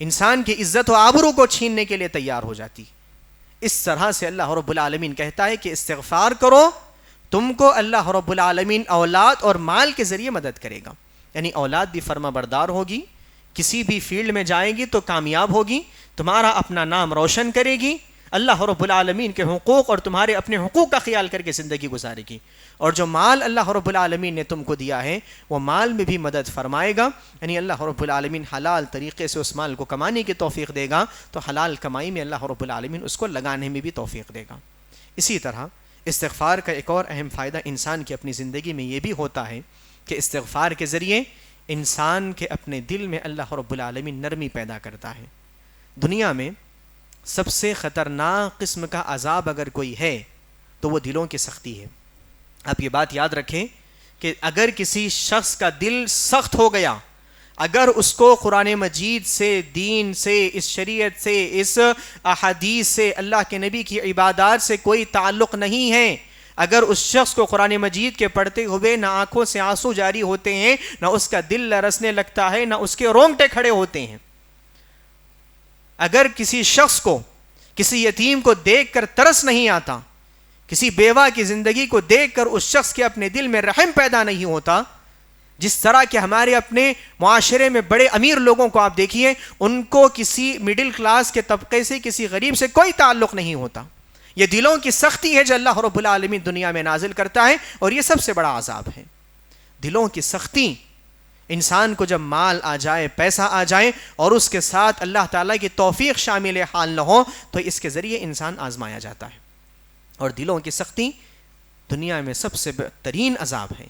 انسان کی عزت و آبرو کو چھیننے کے لیے تیار ہو جاتی۔ اس طرح سے اللہ رب العالمین کہتا ہے کہ استغفار کرو، تم کو اللہ رب العالمین اولاد اور مال کے ذریعے مدد کرے گا، یعنی اولاد بھی فرما بردار ہوگی، کسی بھی فیلڈ میں جائے گی تو کامیاب ہوگی، تمہارا اپنا نام روشن کرے گی، اللہ رب العالمین کے حقوق اور تمہارے اپنے حقوق کا خیال کر کے زندگی گزارے گی، اور جو مال اللہ رب العالمین نے تم کو دیا ہے وہ مال میں بھی مدد فرمائے گا، یعنی اللہ رب العالمین حلال طریقے سے اس مال کو کمانے کی توفیق دے گا تو حلال کمائی میں اللہ رب العالمین اس کو لگانے میں بھی توفیق دے گا۔ اسی طرح استغفار کا ایک اور اہم فائدہ انسان کی اپنی زندگی میں یہ بھی ہوتا ہے کہ استغفار کے ذریعے انسان کے اپنے دل میں اللہ رب العالمین نرمی پیدا کرتا ہے۔ دنیا میں سب سے خطرناک قسم کا عذاب اگر کوئی ہے تو وہ دلوں کی سختی ہے۔ آپ یہ بات یاد رکھیں کہ اگر کسی شخص کا دل سخت ہو گیا، اگر اس کو قرآن مجید سے، دین سے، اس شریعت سے، اس احادیث سے، اللہ کے نبی کی عبادات سے کوئی تعلق نہیں ہے، اگر اس شخص کو قرآن مجید کے پڑھتے ہوئے نہ آنکھوں سے آنسو جاری ہوتے ہیں، نہ اس کا دل لرزنے لگتا ہے، نہ اس کے رونگٹے کھڑے ہوتے ہیں، اگر کسی شخص کو، کسی یتیم کو دیکھ کر ترس نہیں آتا، کسی بیوہ کی زندگی کو دیکھ کر اس شخص کے اپنے دل میں رحم پیدا نہیں ہوتا، جس طرح کہ ہمارے اپنے معاشرے میں بڑے امیر لوگوں کو آپ دیکھیے، ان کو کسی مڈل کلاس کے طبقے سے، کسی غریب سے کوئی تعلق نہیں ہوتا۔ یہ دلوں کی سختی ہے جو اللہ رب العالمین دنیا میں نازل کرتا ہے، اور یہ سب سے بڑا عذاب ہے، دلوں کی سختی۔ انسان کو جب مال آ جائے، پیسہ آ جائے، اور اس کے ساتھ اللہ تعالیٰ کی توفیق شامل حال نہ ہو تو اس کے ذریعے انسان آزمایا جاتا ہے، اور دلوں کی سختی دنیا میں سب سے بہترین عذاب ہے۔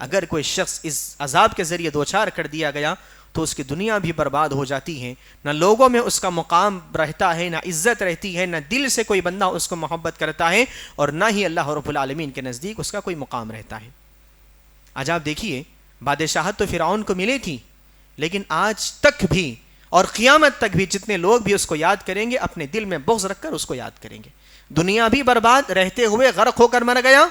اگر کوئی شخص اس عذاب کے ذریعے دوچار کر دیا گیا تو اس کی دنیا بھی برباد ہو جاتی ہے، نہ لوگوں میں اس کا مقام رہتا ہے، نہ عزت رہتی ہے، نہ دل سے کوئی بندہ اس کو محبت کرتا ہے، اور نہ ہی اللہ رب العالمین کے نزدیک اس کا کوئی مقام رہتا ہے۔ آج آپ دیکھیے، بادشاہت تو فرعون کو ملی تھی، لیکن آج تک بھی اور قیامت تک بھی جتنے لوگ بھی اس کو یاد کریں گے اپنے دل میں بغض رکھ کر اس کو یاد کریں گے۔ دنیا بھی برباد، رہتے ہوئے غرق ہو کر مر گیا،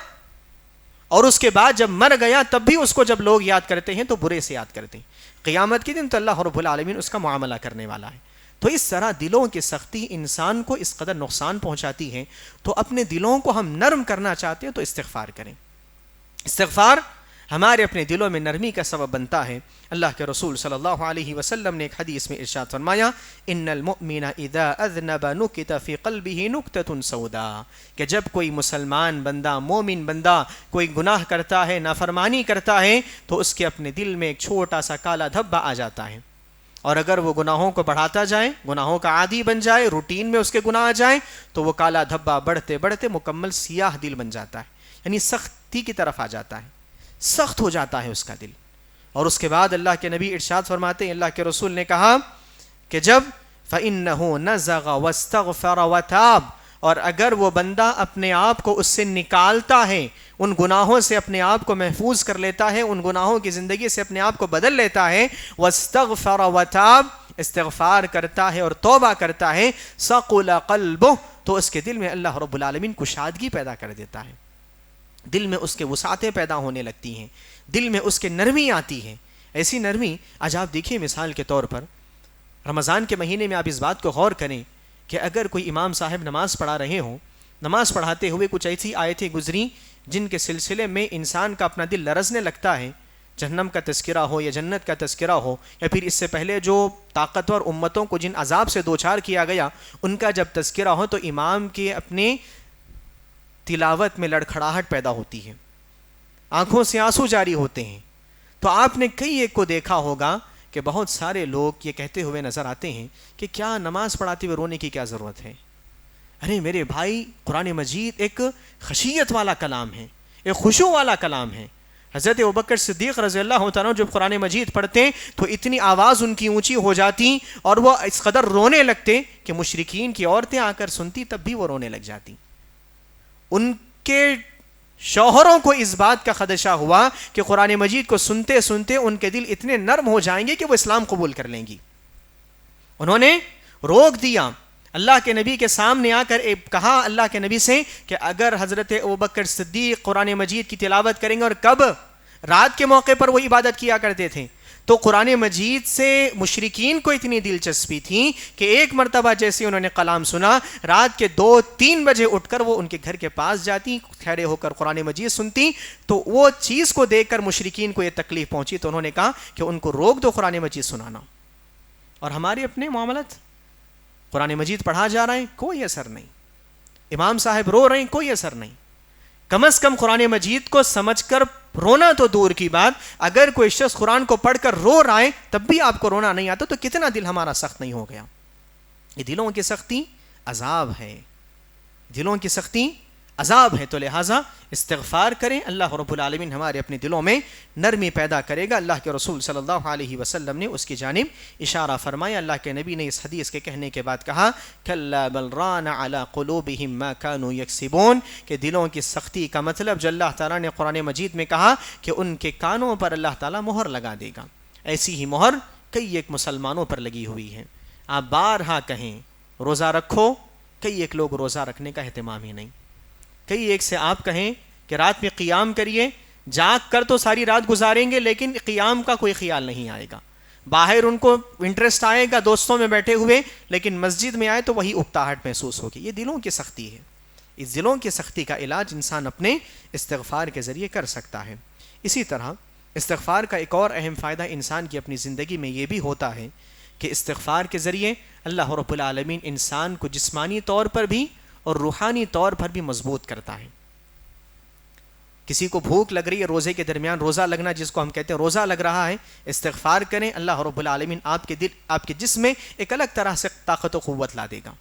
اور اس کے بعد جب مر گیا تب بھی اس کو جب لوگ یاد کرتے ہیں تو برے سے یاد کرتے ہیں، قیامت کے دن تو اللہ رب العالمین اس کا معاملہ کرنے والا ہے۔ تو اس طرح دلوں کی سختی انسان کو اس قدر نقصان پہنچاتی ہے، تو اپنے دلوں کو ہم نرم کرنا چاہتے ہیں تو استغفار کریں۔ استغفار ہمارے اپنے دلوں میں نرمی کا سبب بنتا ہے۔ اللہ کے رسول صلی اللہ علیہ وسلم نے ایک حدیث میں ارشاد فرمایا ان المؤمن اذا اذنب نکت فی قلبہ نکتۃ سوداء، کہ جب کوئی مسلمان بندہ، مومن بندہ کوئی گناہ کرتا ہے، نافرمانی کرتا ہے، تو اس کے اپنے دل میں ایک چھوٹا سا کالا دھبا آ جاتا ہے، اور اگر وہ گناہوں کو بڑھاتا جائے، گناہوں کا عادی بن جائے، روٹین میں اس کے گناہ آ جائیں، تو وہ کالا دھبا بڑھتے بڑھتے مکمل سیاہ دل بن جاتا ہے، یعنی سختی کی طرف آ جاتا ہے، سخت ہو جاتا ہے اس کا دل۔ اور اس کے بعد اللہ کے نبی ارشاد فرماتے ہیں، اللہ کے رسول نے کہا کہ جب فَإِنَّهُ نَزَغَ وَاسْتَغْفَرَ وَتَابَ، اور اگر وہ بندہ اپنے آپ کو اس سے نکالتا ہے، ان گناہوں سے اپنے آپ کو محفوظ کر لیتا ہے، ان گناہوں کی زندگی سے اپنے آپ کو بدل لیتا ہے، وَاسْتَغْفَرَ وَتَابَ، استغفار کرتا ہے اور توبہ کرتا ہے، ثَقُلَ قَلْبُهُ، تو اس کے دل میں اللہ رب العالمین کشادگی پیدا کر دیتا ہے، دل میں اس کے وسعتیں پیدا ہونے لگتی ہیں، دل میں اس کے نرمی آتی ہے۔ ایسی نرمی آج آپ دیکھیں، مثال کے طور پر رمضان کے مہینے میں آپ اس بات کو غور کریں کہ اگر کوئی امام صاحب نماز پڑھا رہے ہوں، نماز پڑھاتے ہوئے کچھ ایسی آیتیں گزری جن کے سلسلے میں انسان کا اپنا دل لرزنے لگتا ہے، جہنم کا تذکرہ ہو یا جنت کا تذکرہ ہو، یا پھر اس سے پہلے جو طاقتور امتوں کو جن عذاب سے دوچار کیا گیا ان کا جب تذکرہ ہو، تو امام کے اپنے تلاوت میں لڑکھڑاہٹ پیدا ہوتی ہے، آنکھوں سے آنسو جاری ہوتے ہیں۔ تو آپ نے کئی ایک کو دیکھا ہوگا کہ بہت سارے لوگ یہ کہتے ہوئے نظر آتے ہیں کہ کیا نماز پڑھاتے ہوئے رونے کی کیا ضرورت ہے؟ ارے میرے بھائی، قرآن مجید ایک خشیت والا کلام ہے، ایک خشوع والا کلام ہے۔ حضرت ابوبکر صدیق رضی اللہ تعالیٰ جب قرآن مجید پڑھتے تو اتنی آواز ان کی اونچی ہو جاتی اور وہ اس قدر رونے لگتے کہ مشرکین کی عورتیں آ کر سنتی تب بھی وہ رونے لگ جاتی۔ ان کے شوہروں کو اس بات کا خدشہ ہوا کہ قرآن مجید کو سنتے سنتے ان کے دل اتنے نرم ہو جائیں گے کہ وہ اسلام قبول کر لیں گی۔ انہوں نے روک دیا، اللہ کے نبی کے سامنے آ کر کہا اللہ کے نبی سے کہ اگر حضرت ابوبکر صدیق قرآن مجید کی تلاوت کریں گے، اور کب؟ رات کے موقع پر وہ عبادت کیا کرتے تھے، تو قرآن مجید سے مشرکین کو اتنی دلچسپی تھی کہ ایک مرتبہ جیسے انہوں نے کلام سنا، رات کے 2-3 بجے اٹھ کر وہ ان کے گھر کے پاس جاتی، کھڑے ہو کر قرآن مجید سنتی۔ تو وہ چیز کو دیکھ کر مشرکین کو یہ تکلیف پہنچی، تو انہوں نے کہا کہ ان کو روک دو قرآن مجید سنانا۔ اور ہمارے اپنے معاملات، قرآن مجید پڑھا جا رہا ہے، کوئی اثر نہیں، امام صاحب رو رہے ہیں، کوئی اثر نہیں۔ کم از کم قرآن مجید کو سمجھ کر رونا تو دور کی بات، اگر کوئی شخص قرآن کو پڑھ کر رو رہا ہے تب بھی آپ کو رونا نہیں آتا، تو کتنا دل ہمارا سخت نہیں ہو گیا؟ یہ دلوں کی سختی عذاب ہے، دلوں کی سختی عذاب ہے۔ تو لہٰذا استغفار کریں، اللہ رب العالمین ہمارے اپنے دلوں میں نرمی پیدا کرے گا۔ اللہ کے رسول صلی اللہ علیہ وسلم نے اس کی جانب اشارہ فرمایا۔ اللہ کے نبی نے اس حدیث کے کہنے کے بعد کہا کلا بل ران علی قلوبہم ما کانوا یکسبون، کہ دلوں کی سختی کا مطلب جو اللہ تعالیٰ نے قرآن مجید میں کہا کہ ان کے کانوں پر اللہ تعالیٰ مہر لگا دے گا، ایسی ہی مہر کئی ایک مسلمانوں پر لگی ہوئی ہے۔ آپ بارہا کہیں روزہ رکھو، کئی ایک لوگ روزہ رکھنے کا اہتمام ہی نہیں۔ کئی ایک سے آپ کہیں کہ رات میں قیام کریے، جاگ کر تو ساری رات گزاریں گے لیکن قیام کا کوئی خیال نہیں آئے گا۔ باہر ان کو انٹرسٹ آئے گا دوستوں میں بیٹھے ہوئے، لیکن مسجد میں آئے تو وہی اکتاہٹ محسوس ہوگی۔ یہ دلوں کی سختی ہے۔ اس دلوں کی سختی کا علاج انسان اپنے استغفار کے ذریعے کر سکتا ہے۔ اسی طرح استغفار کا ایک اور اہم فائدہ انسان کی اپنی زندگی میں یہ بھی ہوتا ہے کہ استغفار کے ذریعے اللہ رب العالمین انسان کو جسمانی طور پر بھی اور روحانی طور پر بھی مضبوط کرتا ہے۔ کسی کو بھوک لگ رہی ہے، روزے کے درمیان روزہ لگنا جس کو ہم کہتے ہیں روزہ لگ رہا ہے، استغفار کریں، اللہ رب العالمین آپ کے دل، آپ کے جسم میں ایک الگ طرح سے طاقت و قوت لا دے گا۔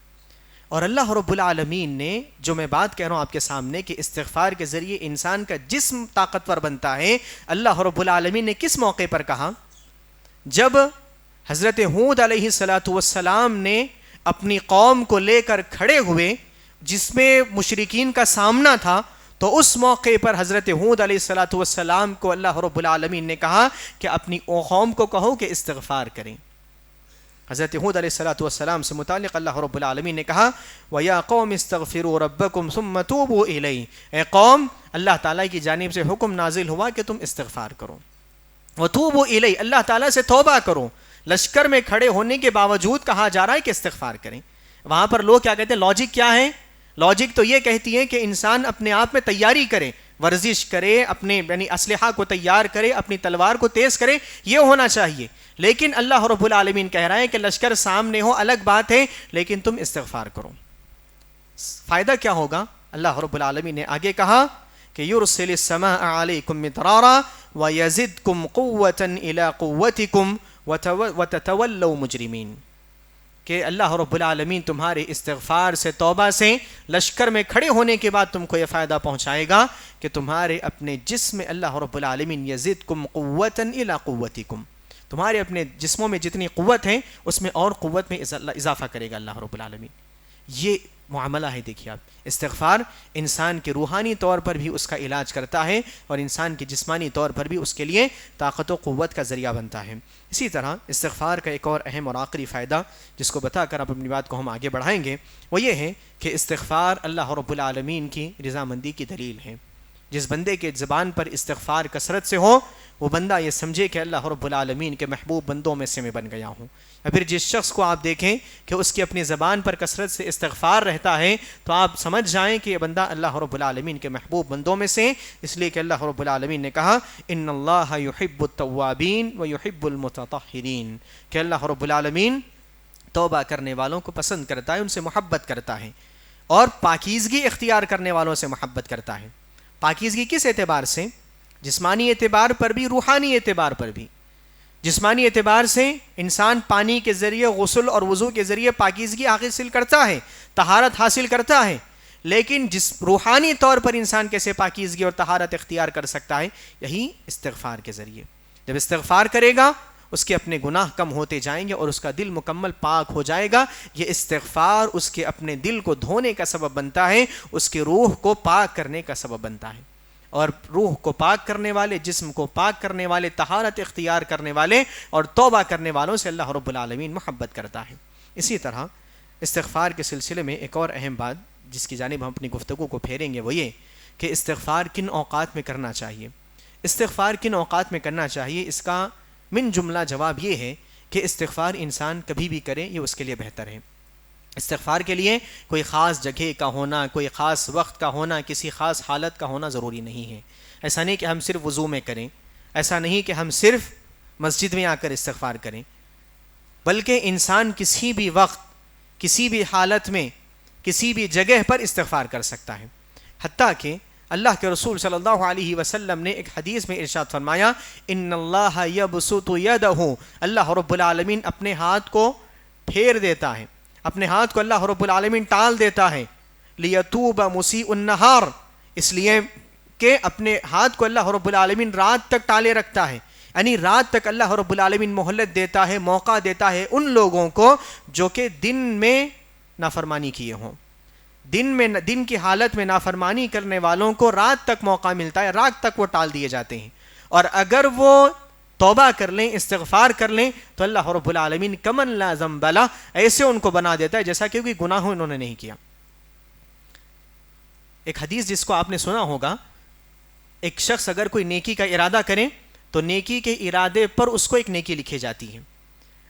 اور اللہ رب العالمین نے جو میں بات کہہ رہا ہوں آپ کے سامنے کہ استغفار کے ذریعے انسان کا جسم طاقتور بنتا ہے، اللہ رب العالمین نے کس موقع پر کہا؟ جب حضرت ہود علیہ السلام نے اپنی قوم کو لے کر کھڑے ہوئے جس میں مشرکین کا سامنا تھا، تو اس موقع پر حضرت ہود علیہ السلام کو اللہ رب العالمین نے کہا کہ اپنی قوم کو کہو کہ استغفار کریں۔ حضرت ہود علیہ السلام سے متعلق اللہ رب العالمین نے کہا وَيَا قَوْمِ اسْتَغْفِرُوا رَبَّكُمْ ثُمَّ تُوبُوا إِلَيْهِ، اے قوم اللہ تعالیٰ کی جانب سے حکم نازل ہوا کہ تم استغفار کرو، وَتُوبُوا إِلَيْهِ اللہ تعالیٰ سے توبہ کرو۔ لشکر میں کھڑے ہونے کے باوجود کہا جا رہا ہے کہ استغفار کریں۔ وہاں پر لوگ کیا کہتے ہیں، لاجک کیا ہے؟ لاجک تو یہ کہتی ہے کہ انسان اپنے آپ میں تیاری کرے، ورزش کرے، اپنے یعنی اسلحہ کو تیار کرے، اپنی تلوار کو تیز کرے، یہ ہونا چاہیے. لیکن اللہ رب العالمین کہہ رہا ہے کہ لشکر سامنے ہو الگ بات ہے، لیکن تم استغفار کرو. فائدہ کیا ہوگا؟ اللہ رب العالمین نے آگے کہا کہ یرسل السماء علیکم مدرارا ویزدکم قوتا الی قوتکم وتتولوا مجرمین، کہ اللہ رب العالمین تمہارے استغفار سے، توبہ سے، لشکر میں کھڑے ہونے کے بعد تم کو یہ فائدہ پہنچائے گا کہ تمہارے اپنے جسم میں اللہ رب العالمین یزدکم قوتا الی قوتکم، تمہارے اپنے جسموں میں جتنی قوت ہے اس میں اور قوت میں اضافہ کرے گا اللہ رب العالمین. یہ معاملہ ہے. دیکھیے آپ، استغفار انسان کے روحانی طور پر بھی اس کا علاج کرتا ہے اور انسان کے جسمانی طور پر بھی اس کے لیے طاقت و قوت کا ذریعہ بنتا ہے. اسی طرح استغفار کا ایک اور اہم اور آخری فائدہ جس کو بتا کر اب اپنی بات کو ہم آگے بڑھائیں گے، وہ یہ ہے کہ استغفار اللہ رب العالمین کی رضامندی کی دلیل ہے. جس بندے کے زبان پر استغفار کثرت سے ہو وہ بندہ یہ سمجھے کہ اللہ رب العالمین کے محبوب بندوں میں سے میں بن گیا ہوں. یا پھر جس شخص کو آپ دیکھیں کہ اس کی اپنی زبان پر کثرت سے استغفار رہتا ہے تو آپ سمجھ جائیں کہ یہ بندہ اللہ رب العالمین کے محبوب بندوں میں سے، اس لیے کہ اللہ رب العالمین نے کہا ان اللہ یحب التوابین ویحب المتطہرین، کہ اللہ رب العالمین توبہ کرنے والوں کو پسند کرتا ہے، ان سے محبت کرتا ہے، اور پاکیزگی اختیار کرنے والوں سے محبت کرتا ہے. پاکیزگی کس اعتبار سے؟ جسمانی اعتبار پر بھی، روحانی اعتبار پر بھی. جسمانی اعتبار سے انسان پانی کے ذریعے، غسل اور وضو کے ذریعے پاکیزگی حاصل کرتا ہے، طہارت حاصل کرتا ہے، لیکن جس روحانی طور پر انسان کیسے پاکیزگی اور طہارت اختیار کر سکتا ہے؟ یہی استغفار کے ذریعے. جب استغفار کرے گا اس کے اپنے گناہ کم ہوتے جائیں گے اور اس کا دل مکمل پاک ہو جائے گا. یہ استغفار اس کے اپنے دل کو دھونے کا سبب بنتا ہے، اس کے روح کو پاک کرنے کا سبب بنتا ہے، اور روح کو پاک کرنے والے، جسم کو پاک کرنے والے، طہارت اختیار کرنے والے اور توبہ کرنے والوں سے اللہ رب العالمین محبت کرتا ہے. اسی طرح استغفار کے سلسلے میں ایک اور اہم بات جس کی جانب ہم اپنی گفتگو کو پھیریں گے وہ یہ کہ استغفار کن اوقات میں کرنا چاہیے. استغفار کن اوقات میں کرنا چاہیے، اس کا من جملہ جواب یہ ہے کہ استغفار انسان کبھی بھی کرے یہ اس کے لیے بہتر ہے. استغفار کے لیے کوئی خاص جگہ کا ہونا، کوئی خاص وقت کا ہونا، کسی خاص حالت کا ہونا ضروری نہیں ہے. ایسا نہیں کہ ہم صرف وضو میں کریں، ایسا نہیں کہ ہم صرف مسجد میں آ کر استغفار کریں، بلکہ انسان کسی بھی وقت، کسی بھی حالت میں، کسی بھی جگہ پر استغفار کر سکتا ہے. حتیٰ کہ اللہ کے رسول صلی اللہ علیہ وسلم نے ایک حدیث میں ارشاد فرمایا ان اللہ یبسط یدہ، اللہ رب العالمین اپنے ہاتھ کو پھیر دیتا ہے، اپنے ہاتھ کو اللہ رب العالمین ٹال دیتا ہے، لیتوب مسیء النہار، اس لیے کہ اپنے ہاتھ کو اللہ رب العالمین رات تک ٹالے رکھتا ہے، یعنی رات تک اللہ رب العالمین مہلت دیتا ہے، موقع دیتا ہے ان لوگوں کو جو کہ دن میں نافرمانی کیے ہوں. دن کی حالت میں نافرمانی کرنے والوں کو رات تک موقع ملتا ہے، رات تک وہ ٹال دیے جاتے ہیں، اور اگر وہ توبہ کر لیں، استغفار کر لیں تو اللہ رب العالمین کمن لا ذنب لہ، ایسے ان کو بنا دیتا ہے جیسا کہ کوئی گناہ انہوں نے نہیں کیا. ایک حدیث جس کو آپ نے سنا ہوگا، ایک شخص اگر کوئی نیکی کا ارادہ کرے تو نیکی کے ارادے پر اس کو ایک نیکی لکھی جاتی ہے.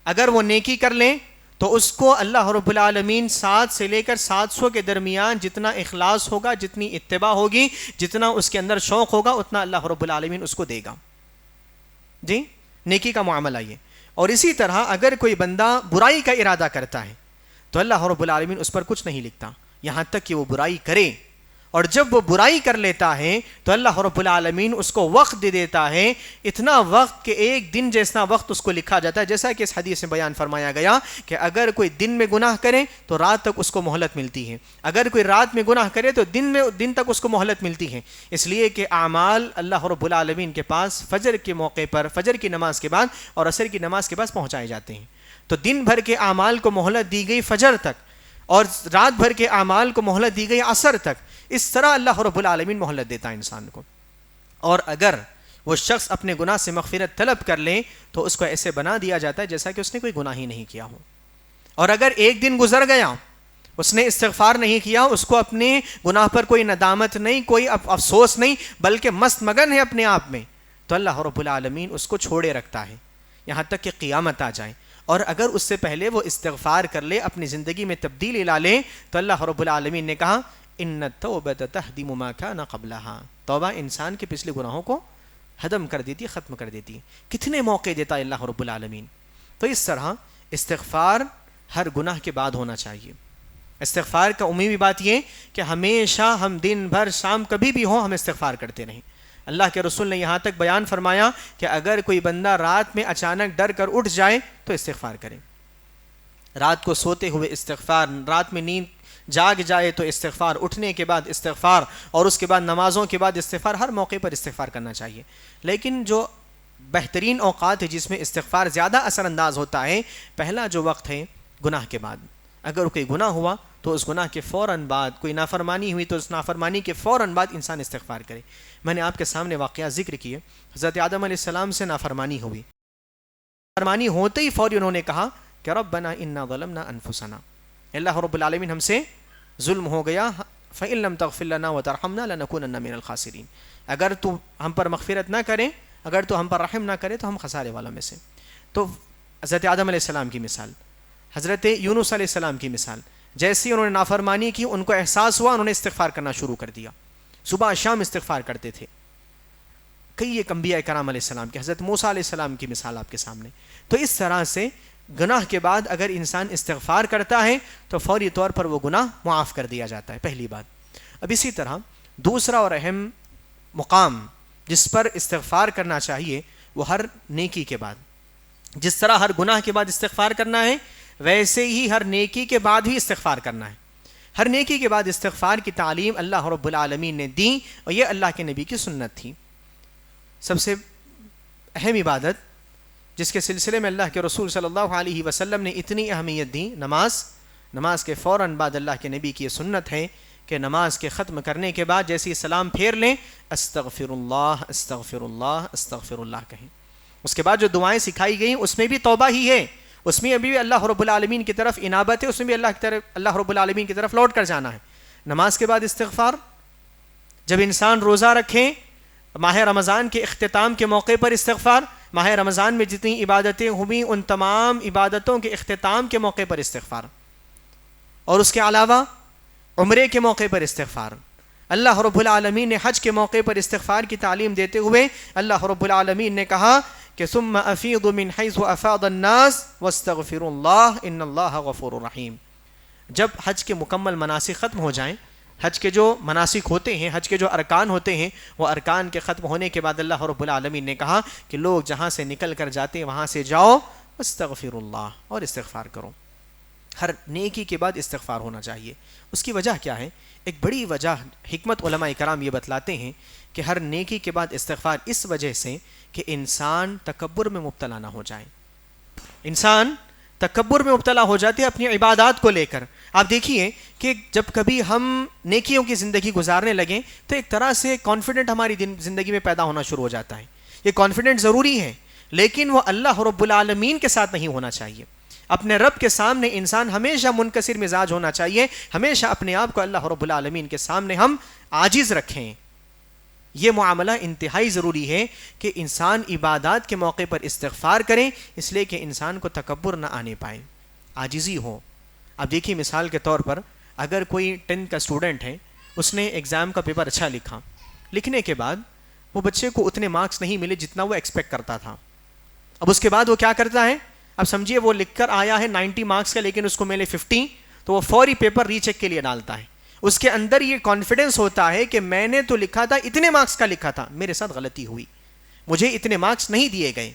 اگر وہ نیکی کر لیں تو اس کو اللہ رب العالمین 7 سے لے کر 700 کے درمیان جتنا اخلاص ہوگا، جتنی اتباع ہوگی، جتنا اس کے اندر شوق ہوگا، اتنا اللہ رب العالمین اس کو دے گا. جی، نیکی کا معاملہ یہ. اور اسی طرح اگر کوئی بندہ برائی کا ارادہ کرتا ہے تو اللہ رب العالمین اس پر کچھ نہیں لکھتا یہاں تک کہ وہ برائی کرے، اور جب وہ برائی کر لیتا ہے تو اللہ رب العالمین اس کو وقت دے دیتا ہے، اتنا وقت کہ ایک دن جیسا وقت اس کو لکھا جاتا ہے. جیسا کہ اس حدیث میں بیان فرمایا گیا کہ اگر کوئی دن میں گناہ کرے تو رات تک اس کو مہلت ملتی ہے، اگر کوئی رات میں گناہ کرے تو دن تک اس کو مہلت ملتی ہے. اس لیے کہ اعمال اللہ رب العالمین کے پاس فجر کے موقع پر، فجر کی نماز کے بعد اور عصر کی نماز کے پاس پہنچائے جاتے ہیں. تو دن بھر کے اعمال کو مہلت دی گئی فجر تک، اور رات بھر کے اعمال کو مہلت دی گئی عصر تک. اس طرح اللہ رب العالمین مہلت دیتا ہے انسان کو. اور اگر وہ شخص اپنے گناہ سے مغفرت طلب کر لے تو اس کو ایسے بنا دیا جاتا ہے جیسا کہ اس نے کوئی گناہ ہی نہیں کیا ہو. اور اگر ایک دن گزر گیا، اس نے استغفار نہیں کیا، اس کو اپنے گناہ پر کوئی ندامت نہیں، کوئی افسوس نہیں، بلکہ مست مگن ہے اپنے آپ میں، تو اللہ رب العالمین اس کو چھوڑے رکھتا ہے یہاں تک کہ قیامت آ جائے. اور اگر اس سے پہلے وہ استغفار کر لے، اپنی زندگی میں تبدیلی لا لے، تو اللہ رب العالمین نے کہا ان التوبۃ تہدم ما کان قبلھا، توبہ انسان کے پچھلے گناہوں کو ہدم کر دیتی ہے، ختم کر دیتی ہے۔ کتنے موقع دیتا ہے اللہ رب العالمین۔ تو اس طرح استغفار ہر گناہ کے بعد ہونا چاہیے۔ استغفار کا عمومی بات یہ کہ ہمیشہ ہم دن بھر شام کبھی بھی ہوں ہم استغفار کرتے رہیں۔ اللہ کے رسول نے یہاں تک بیان فرمایا کہ اگر کوئی بندہ رات میں اچانک ڈر کر اٹھ جائے تو استغفار کرے، رات کو سوتے ہوئے استغفار، رات میں نیند جاگ جائے تو استغفار، اٹھنے کے بعد استغفار، اور اس کے بعد نمازوں کے بعد استغفار، ہر موقع پر استغفار کرنا چاہیے۔ لیکن جو بہترین اوقات ہے جس میں استغفار زیادہ اثر انداز ہوتا ہے، پہلا جو وقت ہے گناہ کے بعد۔ اگر کوئی گناہ ہوا تو اس گناہ کے فوراً بعد، کوئی نافرمانی ہوئی تو اس نافرمانی کے فوراً بعد انسان استغفار کرے۔ میں نے آپ کے سامنے واقعہ ذکر کیے، حضرت آدم علیہ السلام سے نافرمانی ہوئی، نافرمانی ہوتے ہی فوری انہوں نے کہا کہ ربنا انا ظلمنا انفسنا، اللہ رب العالمین ہم سے ظلم ہو گیا، فإن لم تغفر لنا وترحمنا لنکونن من الخاسرین، اگر تو ہم پر مغفرت نہ کرے، اگر تو ہم پر رحم نہ کرے تو ہم خسارے والوں میں سے۔ تو حضرت آدم علیہ السلام کی مثال، حضرت یونس علیہ السلام کی مثال، جیسے انہوں نے نافرمانی کی ان کو احساس ہوا، انہوں نے استغفار کرنا شروع کر دیا، صبح شام استغفار کرتے تھے۔ کئی ایک انبیاء کرام علیہ السلام کی، حضرت موسیٰ علیہ السلام کی مثال آپ کے سامنے۔ تو اس طرح سے گناہ کے بعد اگر انسان استغفار کرتا ہے تو فوری طور پر وہ گناہ معاف کر دیا جاتا ہے، پہلی بات۔ اب اسی طرح دوسرا اور اہم مقام جس پر استغفار کرنا چاہیے وہ ہر نیکی کے بعد، جس طرح ہر گناہ کے بعد استغفار کرنا ہے ویسے ہی ہر نیکی کے بعد بھی استغفار کرنا ہے۔ ہر نیکی کے بعد استغفار کی تعلیم اللہ رب العالمین نے دی، اور یہ اللہ کے نبی کی سنت تھی۔ سب سے اہم عبادت جس کے سلسلے میں اللہ کے رسول صلی اللہ علیہ وسلم نے اتنی اہمیت دی، نماز کے فوراً بعد اللہ کے نبی کی یہ سنت ہے کہ نماز کے ختم کرنے کے بعد جیسے ہی سلام پھیر لیں استغفر اللہ استغفر اللہ استغفر اللہ کہیں۔ اس کے بعد جو دعائیں سکھائی گئیں اس میں بھی توبہ ہی ہے، اس میں ابھی اللہ رب العالمین کی طرف انابت ہے، اس میں بھی اللہ رب العالمین کی طرف لوٹ کر جانا ہے۔ نماز کے بعد استغفار، جب انسان روزہ رکھیں ماہ رمضان کے اختتام کے موقع پر استغفار، ماہ رمضان میں جتنی عبادتیں ہوئیں ان تمام عبادتوں کے اختتام کے موقع پر استغفار، اور اس کے علاوہ عمرے کے موقع پر استغفار۔ اللہ رب العالمین نے حج کے موقع پر استغفار کی تعلیم دیتے ہوئے اللہ رب العالمین نے کہا کہ ثم افیضوا من حیث افاض الناس واستغفروا اللہ ان اللہ غفور رحیم۔ جب حج کے مکمل مناسک ختم ہو جائیں، حج کے جو مناسک ہوتے ہیں، حج کے جو ارکان ہوتے ہیں، وہ ارکان کے ختم ہونے کے بعد اللہ رب العالمین نے کہا کہ لوگ جہاں سے نکل کر جاتے ہیں وہاں سے جاؤ واستغفروا اللہ، اور استغفار کرو۔ ہر نیکی کے بعد استغفار ہونا چاہیے۔ اس کی وجہ کیا ہے؟ ایک بڑی وجہ حکمت علماء کرام یہ بتلاتے ہیں کہ ہر نیکی کے بعد استغفار اس وجہ سے کہ انسان تکبر میں مبتلا نہ ہو جائے۔ انسان تکبر میں مبتلا ہو جاتے ہیں اپنی عبادات کو لے کر۔ آپ دیکھیے کہ جب کبھی ہم نیکیوں کی زندگی گزارنے لگیں تو ایک طرح سے کانفیڈنٹ ہماری زندگی میں پیدا ہونا شروع ہو جاتا ہے۔ یہ کانفیڈنٹ ضروری ہے لیکن وہ اللہ رب العالمین کے ساتھ نہیں ہونا چاہیے۔ اپنے رب کے سامنے انسان ہمیشہ منکسر مزاج ہونا چاہیے، ہمیشہ اپنے آپ کو اللہ رب العالمین کے سامنے ہم عاجز رکھیں۔ یہ معاملہ انتہائی ضروری ہے کہ انسان عبادات کے موقع پر استغفار کریں، اس لیے کہ انسان کو تکبر نہ آنے پائے، عاجزی ہو۔ اب دیکھیے مثال کے طور پر اگر کوئی 10 کا اسٹوڈنٹ ہے، اس نے ایگزام کا پیپر اچھا لکھا، لکھنے کے بعد وہ بچے کو اتنے مارکس نہیں ملے جتنا وہ ایکسپیکٹ کرتا تھا۔ اب اس کے بعد وہ کیا کرتا ہے؟ اب سمجھیے وہ لکھ کر آیا ہے 90 مارکس کا لیکن اس کو ملے 50، تو وہ فوری پیپر ری چیک کے لیے ڈالتا ہے۔ اس کے اندر یہ کانفیڈنس ہوتا ہے کہ میں نے تو لکھا تھا اتنے مارکس کا لکھا تھا، میرے ساتھ غلطی ہوئی، مجھے اتنے مارکس نہیں دیے گئے۔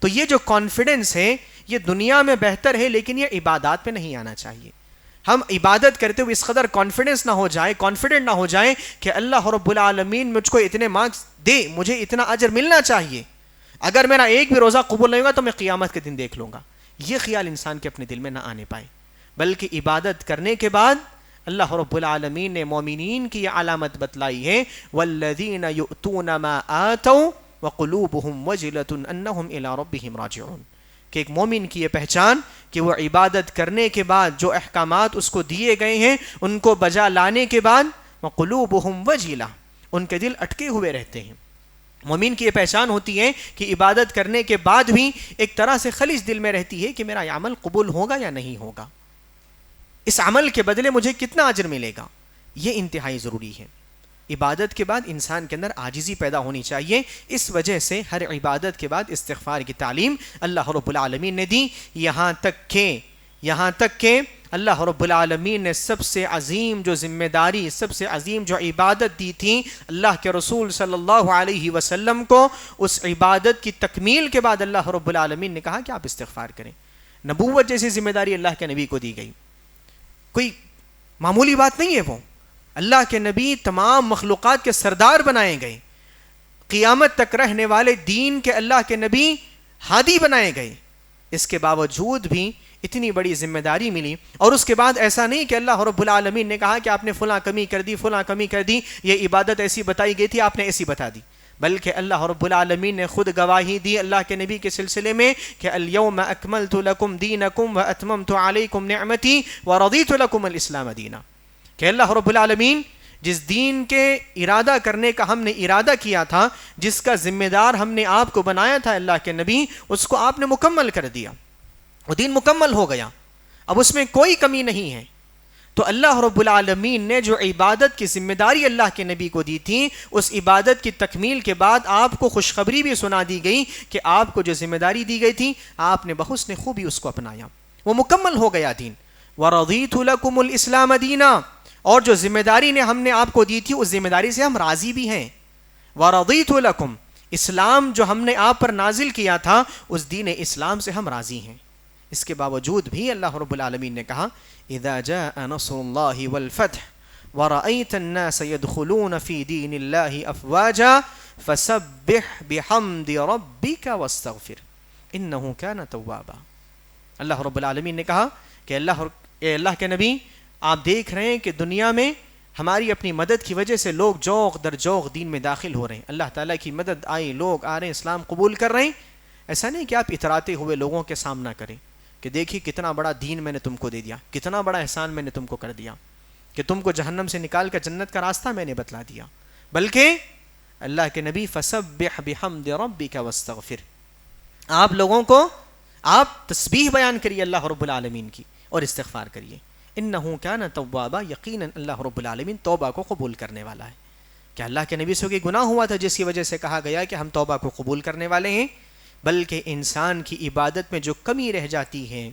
تو یہ جو کانفیڈنس ہے یہ دنیا میں بہتر ہے لیکن یہ عبادات میں نہیں آنا چاہیے۔ ہم عبادت کرتے ہوئے اس قدر کانفیڈنس نہ ہو جائے، کانفیڈنٹ نہ ہو جائیں کہ اللہ رب العالمین مجھ کو اتنے مارکس دے، مجھے اتنا اجر ملنا چاہیے، اگر میرا ایک بھی روزہ قبول نہیں ہوگا تو میں قیامت کے دن دیکھ لوں گا۔ یہ خیال انسان کے اپنے دل میں نہ آنے پائے، بلکہ عبادت کرنے کے بعد اللہ رب العالمین نے مومنین کی یہ علامت بتلائی ہے والذین یؤتون ما آتوا وقلوبہم وجلۃ انہم الی ربہم راجعون، کہ ایک مومن کی یہ پہچان کہ وہ عبادت کرنے کے بعد جو احکامات اس کو دیے گئے ہیں ان کو بجا لانے کے بعد وقلوبہم وجلۃ، ان کے دل اٹکے ہوئے رہتے ہیں۔ مومن کی یہ پہچان ہوتی ہے کہ عبادت کرنے کے بعد بھی ایک طرح سے خلش دل میں رہتی ہے کہ میرا یہ عمل قبول ہوگا یا نہیں ہوگا، اس عمل کے بدلے مجھے کتنا اجر ملے گا. یہ انتہائی ضروری ہے. عبادت کے بعد انسان کے اندر عاجزی پیدا ہونی چاہیے. اس وجہ سے ہر عبادت کے بعد استغفار کی تعلیم اللہ رب العالمین نے دی. یہاں تک کہ اللہ رب العالمین نے سب سے عظیم جو ذمہ داری، سب سے عظیم جو عبادت دی تھی اللہ کے رسول صلی اللہ علیہ وسلم کو، اس عبادت کی تکمیل کے بعد اللہ رب العالمین نے کہا کہ آپ استغفار کریں. نبوت جیسی ذمہ داری اللہ کے نبی کو دی گئی، کوئی معمولی بات نہیں ہے. وہ اللہ کے نبی تمام مخلوقات کے سردار بنائے گئے، قیامت تک رہنے والے دین کے اللہ کے نبی ہادی بنائے گئے. اس کے باوجود بھی اتنی بڑی ذمہ داری ملی. اور اس کے بعد ایسا نہیں کہ اللہ رب العالمین نے کہا کہ آپ نے فلاں کمی کر دی، یہ عبادت ایسی بتائی گئی تھی آپ نے ایسی بتا دی، بلکہ اللہ رب العالمین نے خود گواہی دی اللہ کے نبی کے سلسلے میں کہ الیوم اکملت لکم دینکم واتممت علیکم نعمتی ورضیت لکم الاسلام دینا. کہ اللہ رب العالمین جس دین کے ارادہ کرنے کا ہم نے ارادہ کیا تھا، جس کا ذمہ دار ہم نے آپ کو بنایا تھا اللہ کے نبی، اس کو آپ نے مکمل کر دیا. وہ دین مکمل ہو گیا، اب اس میں کوئی کمی نہیں ہے. تو اللہ رب العالمین نے جو عبادت کی ذمہ داری اللہ کے نبی کو دی تھی، اس عبادت کی تکمیل کے بعد آپ کو خوشخبری بھی سنا دی گئی کہ آپ کو جو ذمہ داری دی گئی تھی آپ نے بحسن خوبی اس کو اپنایا، وہ مکمل ہو گیا دین. وَرَضِيتُ لَكُمُ الْإِسْلَامَ دِينًا، اور جو ذمہ داری نے ہم نے آپ کو دی تھی اس ذمہ داری سے ہم راضی بھی ہیں. وَرَضِيتُ لَكُمْ، اسلام جو ہم نے آپ پر نازل کیا تھا اس دین اسلام سے ہم راضی ہیں. اس کے باوجود بھی اللہ رب العالمین نے کہا اذا جاء نصر اللہ والفتح ورأيت الناس يدخلون في دين الله افواجا فسبح بحمد ربك واستغفر انه كان توابا. اللہ رب العالمین نے کہا کہ اللہ کے نبی، آپ دیکھ رہے ہیں کہ دنیا میں ہماری اپنی مدد کی وجہ سے لوگ جوق در جوق دین میں داخل ہو رہے ہیں. اللہ تعالیٰ کی مدد آئی، لوگ آ رہے ہیں، اسلام قبول کر رہے ہیں. ایسا نہیں کہ آپ اتراتے ہوئے لوگوں کے سامنا کریں کہ دیکھیے کتنا بڑا دین میں نے تم کو دے دیا، کتنا بڑا احسان میں نے تم کو کر دیا، کہ تم کو جہنم سے نکال کر جنت کا راستہ میں نے بتلا دیا. بلکہ اللہ کے نبی فسبح بحمد ربک واستغفر، آپ لوگوں کو آپ تسبیح بیان کریے اللہ رب العالمین کی اور استغفار کریے. انہ کان توابا، یقیناً اللہ رب العالمین توبہ کو قبول کرنے والا ہے. کہ اللہ کے نبی سے کوئی گناہ ہوا تھا جس کی وجہ سے کہا گیا کہ ہم توبہ کو قبول کرنے والے ہیں؟ بلکہ انسان کی عبادت میں جو کمی رہ جاتی ہے،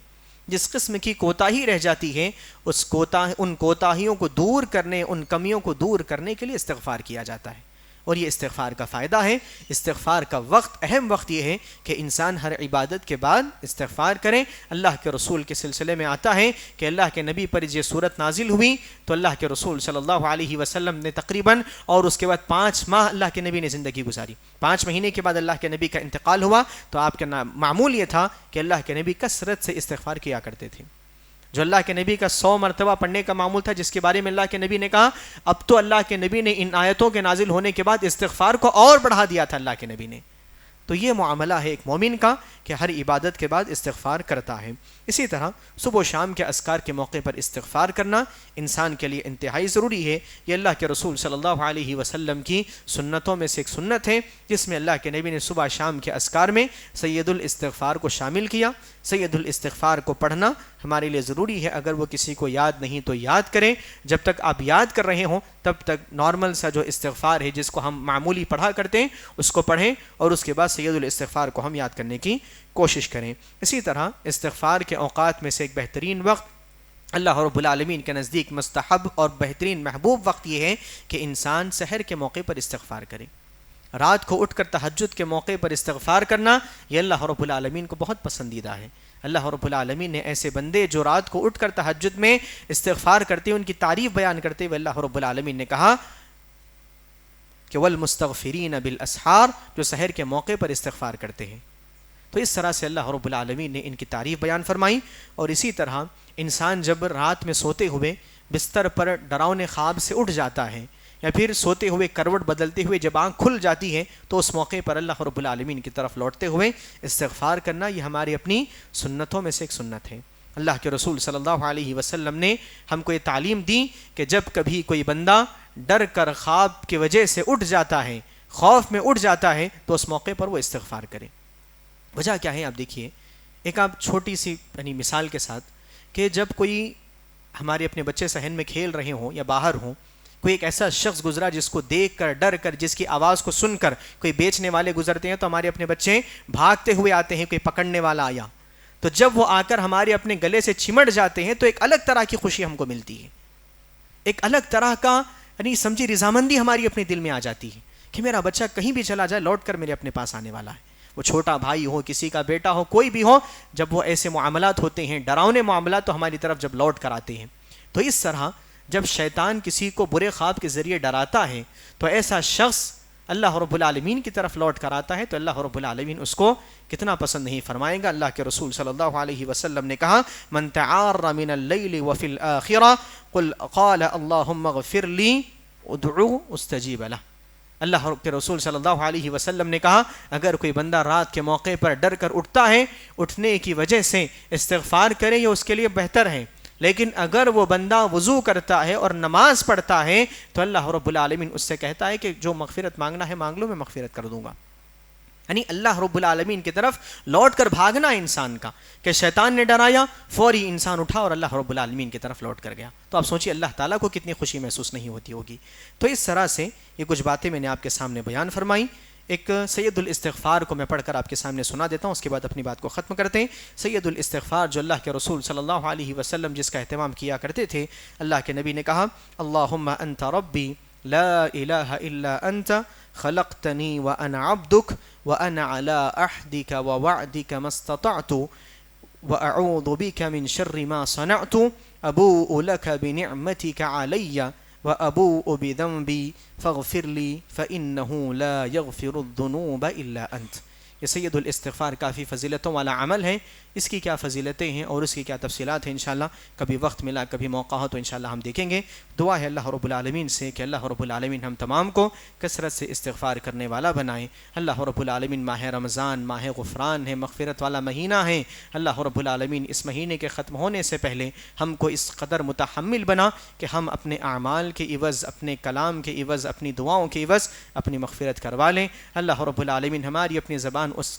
جس قسم کی کوتاہی رہ جاتی ہے، ان کوتاہیوں کو دور کرنے، ان کمیوں کو دور کرنے کے لیے استغفار کیا جاتا ہے. اور یہ استغفار کا فائدہ ہے. استغفار کا وقت، اہم وقت یہ ہے کہ انسان ہر عبادت کے بعد استغفار کریں. اللہ کے رسول کے سلسلے میں آتا ہے کہ اللہ کے نبی پر یہ صورت نازل ہوئی تو اللہ کے رسول صلی اللہ علیہ وسلم نے تقریباً، اور اس کے بعد 5 ماہ اللہ کے نبی نے زندگی گزاری. 5 مہینے کے بعد اللہ کے نبی کا انتقال ہوا تو آپ کا معمول یہ تھا کہ اللہ کے نبی کثرت سے استغفار کیا کرتے تھے. جو اللہ کے نبی کا 100 مرتبہ پڑھنے کا معمول تھا، جس کے بارے میں اللہ کے نبی نے کہا اب تو اللہ کے نبی نے ان آیتوں کے نازل ہونے کے بعد استغفار کو اور بڑھا دیا تھا اللہ کے نبی نے. تو یہ معاملہ ہے ایک مومن کا کہ ہر عبادت کے بعد استغفار کرتا ہے. اسی طرح صبح و شام کے اذکار کے موقع پر استغفار کرنا انسان کے لیے انتہائی ضروری ہے. یہ اللہ کے رسول صلی اللہ علیہ وسلم کی سنتوں میں سے ایک سنت ہے جس میں اللہ کے نبی نے صبح شام کے اذکار میں سید الاستغفار کو شامل کیا. سید الاستغفار کو پڑھنا ہمارے لیے ضروری ہے. اگر وہ کسی کو یاد نہیں تو یاد کریں. جب تک آپ یاد کر رہے ہوں تب تک نارمل سا جو استغفار ہے جس کو ہم معمولی پڑھا کرتے ہیں اس کو پڑھیں، اور اس کے بعد سید الاستغفار کو ہم یاد کرنے کی کوشش کریں. اسی طرح استغفار کے اوقات میں سے ایک بہترین وقت اللہ رب العالمین کے نزدیک مستحب اور بہترین محبوب وقت یہ ہے کہ انسان سحر کے موقع پر استغفار کرے. رات کو اٹھ کر تہجد کے موقع پر استغفار کرنا یہ اللہ رب العالمین کو بہت پسندیدہ ہے. اللہ رب العالمین نے ایسے بندے جو رات کو اٹھ کر تہجد میں استغفار کرتے ہیں ان کی تعریف بیان کرتے ہوئے اللہ رب العالمین نے کہا کہ والمستغفرین بالاسحار، جو سحر کے موقع پر استغفار کرتے ہیں. تو اس طرح سے اللہ رب العالمین نے ان کی تعریف بیان فرمائی. اور اسی طرح انسان جب رات میں سوتے ہوئے بستر پر ڈراؤنے خواب سے اٹھ جاتا ہے یا پھر سوتے ہوئے کروٹ بدلتے ہوئے جب آنکھ کھل جاتی ہے تو اس موقع پر اللہ رب العالمین کی طرف لوٹتے ہوئے استغفار کرنا یہ ہماری اپنی سنتوں میں سے ایک سنت ہے. اللہ کے رسول صلی اللہ علیہ وسلم نے ہم کو یہ تعلیم دی کہ جب کبھی کوئی بندہ ڈر کر خواب کی وجہ سے اٹھ جاتا ہے، خوف میں اٹھ جاتا ہے تو اس موقع پر وہ استغفار کرے۔ وجہ کیا ہے آپ دیکھیے، ایک آپ چھوٹی سی یعنی مثال کے ساتھ کہ جب کوئی ہمارے اپنے بچے صحن میں کھیل رہے ہوں یا باہر ہوں، کوئی ایک ایسا شخص گزرا جس کو دیکھ کر ڈر کر، جس کی آواز کو سن کر کوئی بیچنے والے گزرتے ہیں تو ہمارے اپنے بچے بھاگتے ہوئے آتے ہیں، کوئی پکڑنے والا آیا تو جب وہ آ کر ہمارے اپنے گلے سے چمٹ جاتے ہیں تو ایک الگ طرح کی خوشی ہم کو ملتی ہے، ایک الگ طرح کا یعنی سمجھی رضامندی ہماری اپنے دل میں آ جاتی ہے کہ میرا بچہ کہیں بھی چلا جائے لوٹ کر میرے اپنے پاس آنے والا ہے۔ وہ چھوٹا بھائی ہو، کسی کا بیٹا ہو، کوئی بھی ہو، جب وہ ایسے معاملات ہوتے ہیں، ڈراؤنے معاملات، تو ہماری طرف جب لوٹ کر آتے ہیں، تو اس طرح جب شیطان کسی کو برے خواب کے ذریعے ڈراتا ہے تو ایسا شخص اللہ رب العالمین کی طرف لوٹ کر آتا ہے تو اللہ رب العالمین اس کو کتنا پسند نہیں فرمائے گا۔ اللہ کے رسول صلی اللہ علیہ وسلم نے کہا، من تعار من اللیل وفی الآخرہ قال اللہم اغفر لی ادعو استجیب لہ۔ اللہ کے رسول صلی اللہ علیہ وسلم نے کہا، اگر کوئی بندہ رات کے موقع پر ڈر کر اٹھتا ہے، اٹھنے کی وجہ سے استغفار کرے، یہ اس کے لیے بہتر ہے، لیکن اگر وہ بندہ وضو کرتا ہے اور نماز پڑھتا ہے تو اللہ رب العالمین اس سے کہتا ہے کہ جو مغفرت مانگنا ہے مانگ لو، میں مغفرت کر دوں گا۔ یعنی اللہ رب العالمین کی طرف لوٹ کر بھاگنا انسان کا، کہ شیطان نے ڈرایا، فوری انسان اٹھا اور اللہ رب العالمین کی طرف لوٹ کر گیا، تو آپ سوچیے اللہ تعالیٰ کو کتنی خوشی محسوس نہیں ہوتی ہوگی۔ تو اس طرح سے یہ کچھ باتیں میں نے آپ کے سامنے بیان فرمائی۔ ایک سید الاستغفار کو میں پڑھ کر آپ کے سامنے سنا دیتا ہوں، اس کے بعد اپنی بات کو ختم کرتے ہیں۔ سید الاستغفار جو اللہ کے رسول صلی اللہ علیہ وسلم جس کا اہتمام کیا کرتے تھے، اللہ کے نبی نے کہا، اللہم انت ربی لا الہ الا انت خلقتنی وانا عبدک وانا علی عہدک ووعدک ما استطعت واعوذ بک من شر ما صنعت ابوء لک بنعمتک علی وَأَبُوءُ بِذَنْبِي فَاغْفِرْ لِي فَإِنَّهُ لَا يَغْفِرُ الذُّنُوبَ إِلَّا أَنْتَ۔ یہ سید الاستغفار کافی فضیلتوں والا عمل ہے، اس کی کیا فضیلتیں ہیں اور اس کی کیا تفصیلات ہیں، انشاءاللہ کبھی وقت ملا، کبھی موقع ہو تو انشاءاللہ ہم دیکھیں گے۔ دعا ہے اللہ رب العالمین سے کہ اللہ رب العالمین ہم تمام کو کثرت سے استغفار کرنے والا بنائیں۔ اللہ رب العالمین ماہ رمضان ماہ غفران ہے، مغفرت والا مہینہ ہے، اللہ رب العالمین اس مہینے کے ختم ہونے سے پہلے ہم کو اس قدر متحمل بنا کہ ہم اپنے اعمال کے عوض، اپنے کلام کے عوض، اپنی دعاؤں کے عوض اپنی مغفرت کروا لیں۔ اللہ رب العالمین ہماری اپنی زبان اس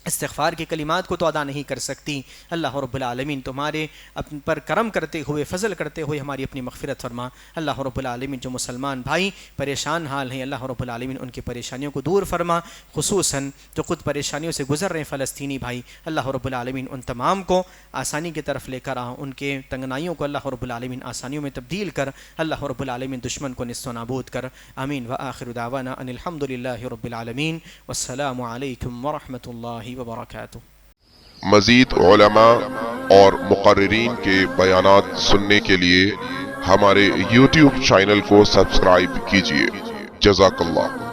استغفار کی کلمات کو تو ادا نہیں کر سکتی، اللہ رب العالمین تمہارے اپن پر کرم کرتے ہوئے، فضل کرتے ہوئے ہماری اپنی مغفرت فرما۔ اللہ رب العالمین جو مسلمان بھائی پریشان حال ہیں، اللہ رب العالمین ان کی پریشانیوں کو دور فرما، خصوصاً جو خود پریشانیوں سے گزر رہے ہیں فلسطینی بھائی، اللہ رب العالمین ان تمام کو آسانی کی طرف لے کر آ، ان کے تنگنائیوں کو اللہ رب العالمین آسانیوں میں تبدیل کر، اللہ رب العالمین دشمن کو نست و نابود کر۔ آمین وآخر دعوانا ان الحمد للہ رب العالمین والسلام علیکم ورحمۃ اللہ وبرکاتہ۔ مزید علماء اور مقررین کے بیانات سننے کے لیے ہمارے YouTube چینل کو سبسکرائب کیجیے۔ جزاک اللہ۔